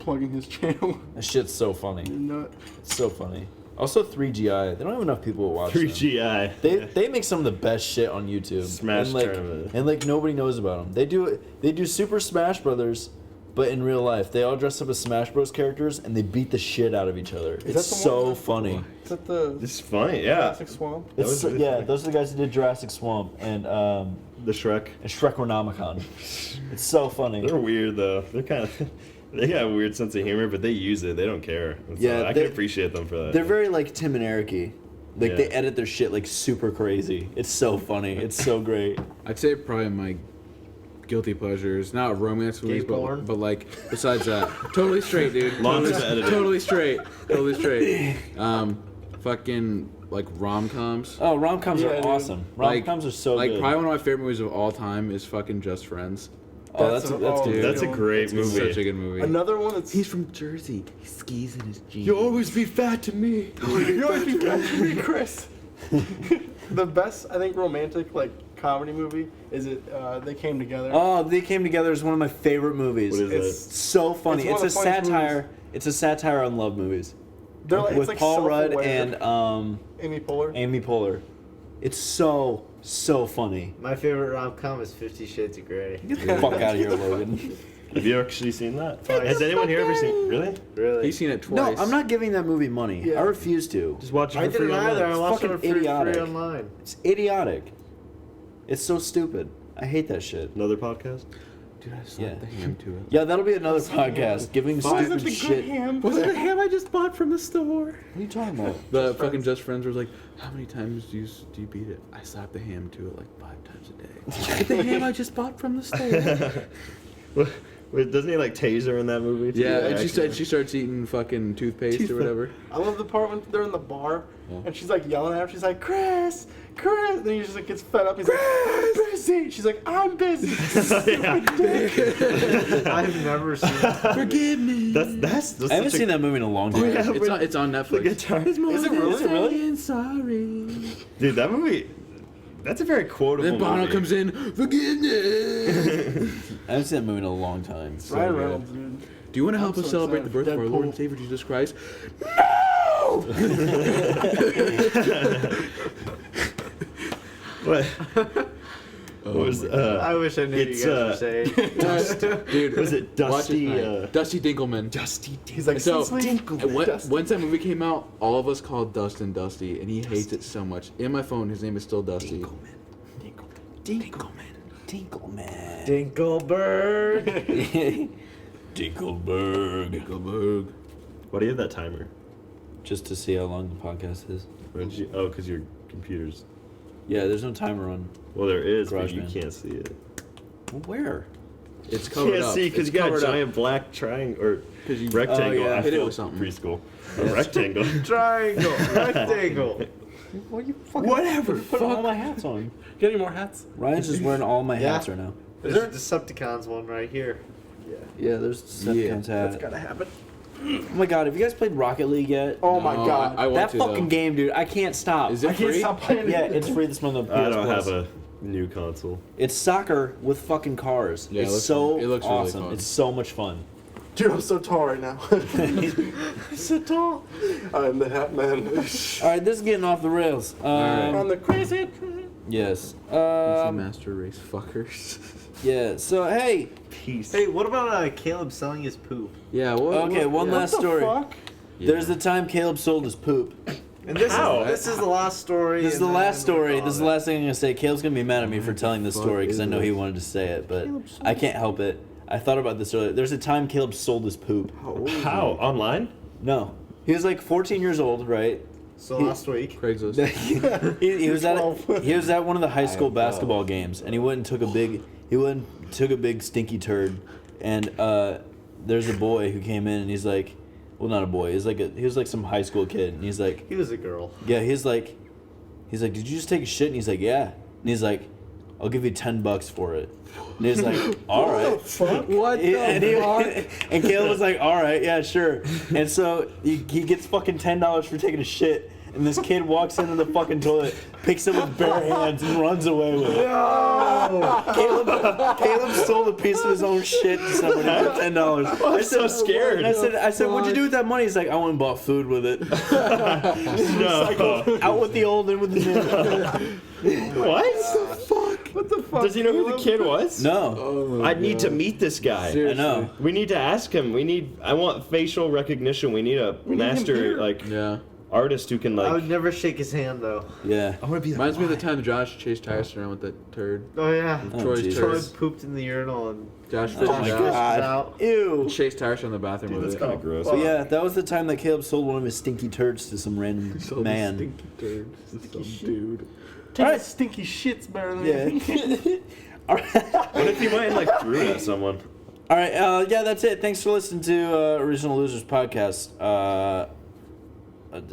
Plugging his channel. That shit's so funny. You're nut. It's so funny. Also 3GI. They don't have enough people to watch them. 3GI. They make some of the best shit on YouTube. Smash and like, Tournament. and like nobody knows about them. They do Super Smash Brothers, but in real life they all dress up as Smash Bros characters and they beat the shit out of each other. that It's the so one- funny. Is that the It's funny, yeah. Jurassic Swamp? It's was so, really yeah, funny. those are the guys who did Jurassic Swamp and The Shrek. Shrekronomicon. It's so funny. They're weird though. They're kind of. They got a weird sense of humor, but they use it. They don't care. And so Yeah, I they- can appreciate them for that. They're very like Tim and Eric-y. Like Yeah. they edit their shit like super crazy. It's so funny. It's so great. I'd say probably my guilty pleasures, not romance movies, porn? but like besides that, totally straight, dude. Lots totally, of editing. totally straight, totally straight. Fucking like rom-coms. Oh, rom-coms Yeah, are dude. awesome. Like- Rom-coms are so Like good. probably one of my favorite movies of all time is fucking Just Friends. Oh, that's That's that's a- good. oh, That's a great It's movie. such a good movie. Another one that's from Jersey. He skis in his jeans. You'll always be fat to me. you always be good to me, Chris. The best, I think, romantic like comedy movie is it? They Came Together. Oh, They Came Together is one of my favorite movies. What is It's- It's so funny. It's one It's, of a the funniest satire. It's a satire on love movies They're like, with it's like Paul Rudd self-aware. and Amy Poehler. Amy Poehler. It's so funny. My favorite rom-com is 50 Shades of Grey. Get the fuck out of here, Logan. Have you actually seen that? Has anyone here ever seen? Really? Really? He's seen it No, twice. I'm not giving that movie money. Yeah. I refuse to. Just watch it for I free didn't online. either. I watched it fucking for free idiotic. online. It's idiotic. It's so stupid. I hate that shit. Another podcast? Dude, I slapped Yeah. the ham to it. Yeah, that'll be another podcast. Giving Wasn't stupid the shit. good ham? Was it the ham I just bought from the store? What are you talking about? The fucking Just Friends was like, how many times do you beat it? I slapped the ham to it like 5 times a day. The ham I just bought from the store. Wait, doesn't he like taser in that movie? too? Yeah, and she actually. said she starts eating fucking toothpaste or whatever. I love the part when they're in the bar Yeah. and she's like yelling at him. She's like, Chris. Then he just like gets fed up. He's like, I'm busy. She's like, I'm busy. I've never seen it. Forgive me. That's I haven't such seen that movie in a long time. Yeah. It's on Netflix. guitar. Is it really? Sorry. Dude, that movie. That's a very quotable Then Bono movie. comes in. Forgiveness. I haven't seen that movie in a long time. Ryan good. Reynolds, dude. Do you want to help I'm us so celebrate the excited birth for of our Lord and Deadpool. Savior Jesus Christ? What? What was I wish I knew you it's, guys were saying. Dude, was it watch Dusty? tonight. Dusty Dinkelman. Dusty. He's like, So, Cecily, once that movie came out, all of us called Dustin Dusty, and he hates it so much. In my phone, his name is still Dusty. Dinkelman. Dinkelman. Dinkelberg. Dinkelberg. Dinkelberg. Why do you have that timer? Just to see how long the podcast is. Oh, because your computer's. Yeah, there's no timer on. Well, there is, but you GarageBand. can't see it. Well, where? It's You covered can't up. see because It's you got a covered up. giant black triangle or 'Cause you- rectangle. Oh, yeah. I Hit it failed with something. Preschool. A rectangle. Triangle. Rectangle. What you fucking? Whatever. Putting all my hats on. Get any more hats? Ryan's just wearing all my Yeah. hats right now. There's a Decepticons one right here. Yeah, there's Decepticon's hat. That's gotta happen. Oh my god, have you guys played Rocket League yet? Oh my No, god. I want That to, fucking though. game, dude. I can't stop. Is it I can't free? stop playing it. Yeah, it's free this month on PS I don't Plus. have a new console. It's soccer with fucking cars. Yeah, it it's looks so fun. It looks really awesome. fun. It's so much fun. Dude, I'm so tall right now. I'm so tall. I'm the Hat Man. All right, this is getting off the rails. right. On the crazy train. Yes. Master race fuckers. Yeah. So hey. Peace. Hey, what about Caleb selling his poop? Yeah. What? Okay, one What last the story. fuck? There's the time Caleb sold his poop. And this How? is the last story. This is and the then last story. we're This is the on last thing I'm gonna say. Caleb's gonna be mad at me for telling this fuck story because I is know he this? wanted to say it, but I can't help it. I thought about this earlier. There's a time Caleb sold his poop. How? Online? No, he was like 14 years old, right? So last week. Craigslist. he was at 12. he was at one of the high school basketball games, and he went and took a big stinky turd, and there's a boy who came in, and he's like, well, not a boy, he was like some high school kid, and he's like, He was a girl. yeah, he's like, did you just take a shit? And he's like, yeah, and he's like, I'll give you $10 for it. And he's like, all right. What And Caleb was like, all right, yeah, sure. And so he gets fucking $10 for taking a shit. And this kid walks into the fucking toilet, picks it with bare hands, and runs away with it. Caleb stole a piece of his own shit to somebody for $10. I'm so scared. And I said, what'd you do with that money? He's like, I went and bought food with it. No. Out with the old and with the new. What? What the fuck? Does he know who the kid was? No, Oh I need to meet this guy. I know. We need to ask him. I want facial recognition. We need a need him master here. like Yeah. artist who can I would like. never shake his hand though. Yeah. I want to be Reminds me of the time Josh chased Tyson around with that turd. Oh yeah. Oh, Troy's Jesus. Troy turd. pooped in the urinal and Josh Oh fished my it out. god. out. Ew. Chased Tyson in the bathroom Dude, with that's it. kind of gross. So yeah, that was the time that Caleb sold one of his stinky turds to some random man. Stinky turd. Some dude. Take Alright. stinky shits better than Yeah. me. All right. What if he went and like threw it at someone? All right. Yeah, that's it. Thanks for listening to Original Losers podcast. To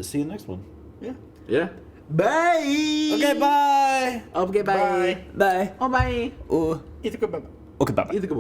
see you next one. Yeah. Yeah. Bye. Okay, bye. Okay, bye. Bye. Oh, bye. Oh. It's a good Okay, bye. Either good.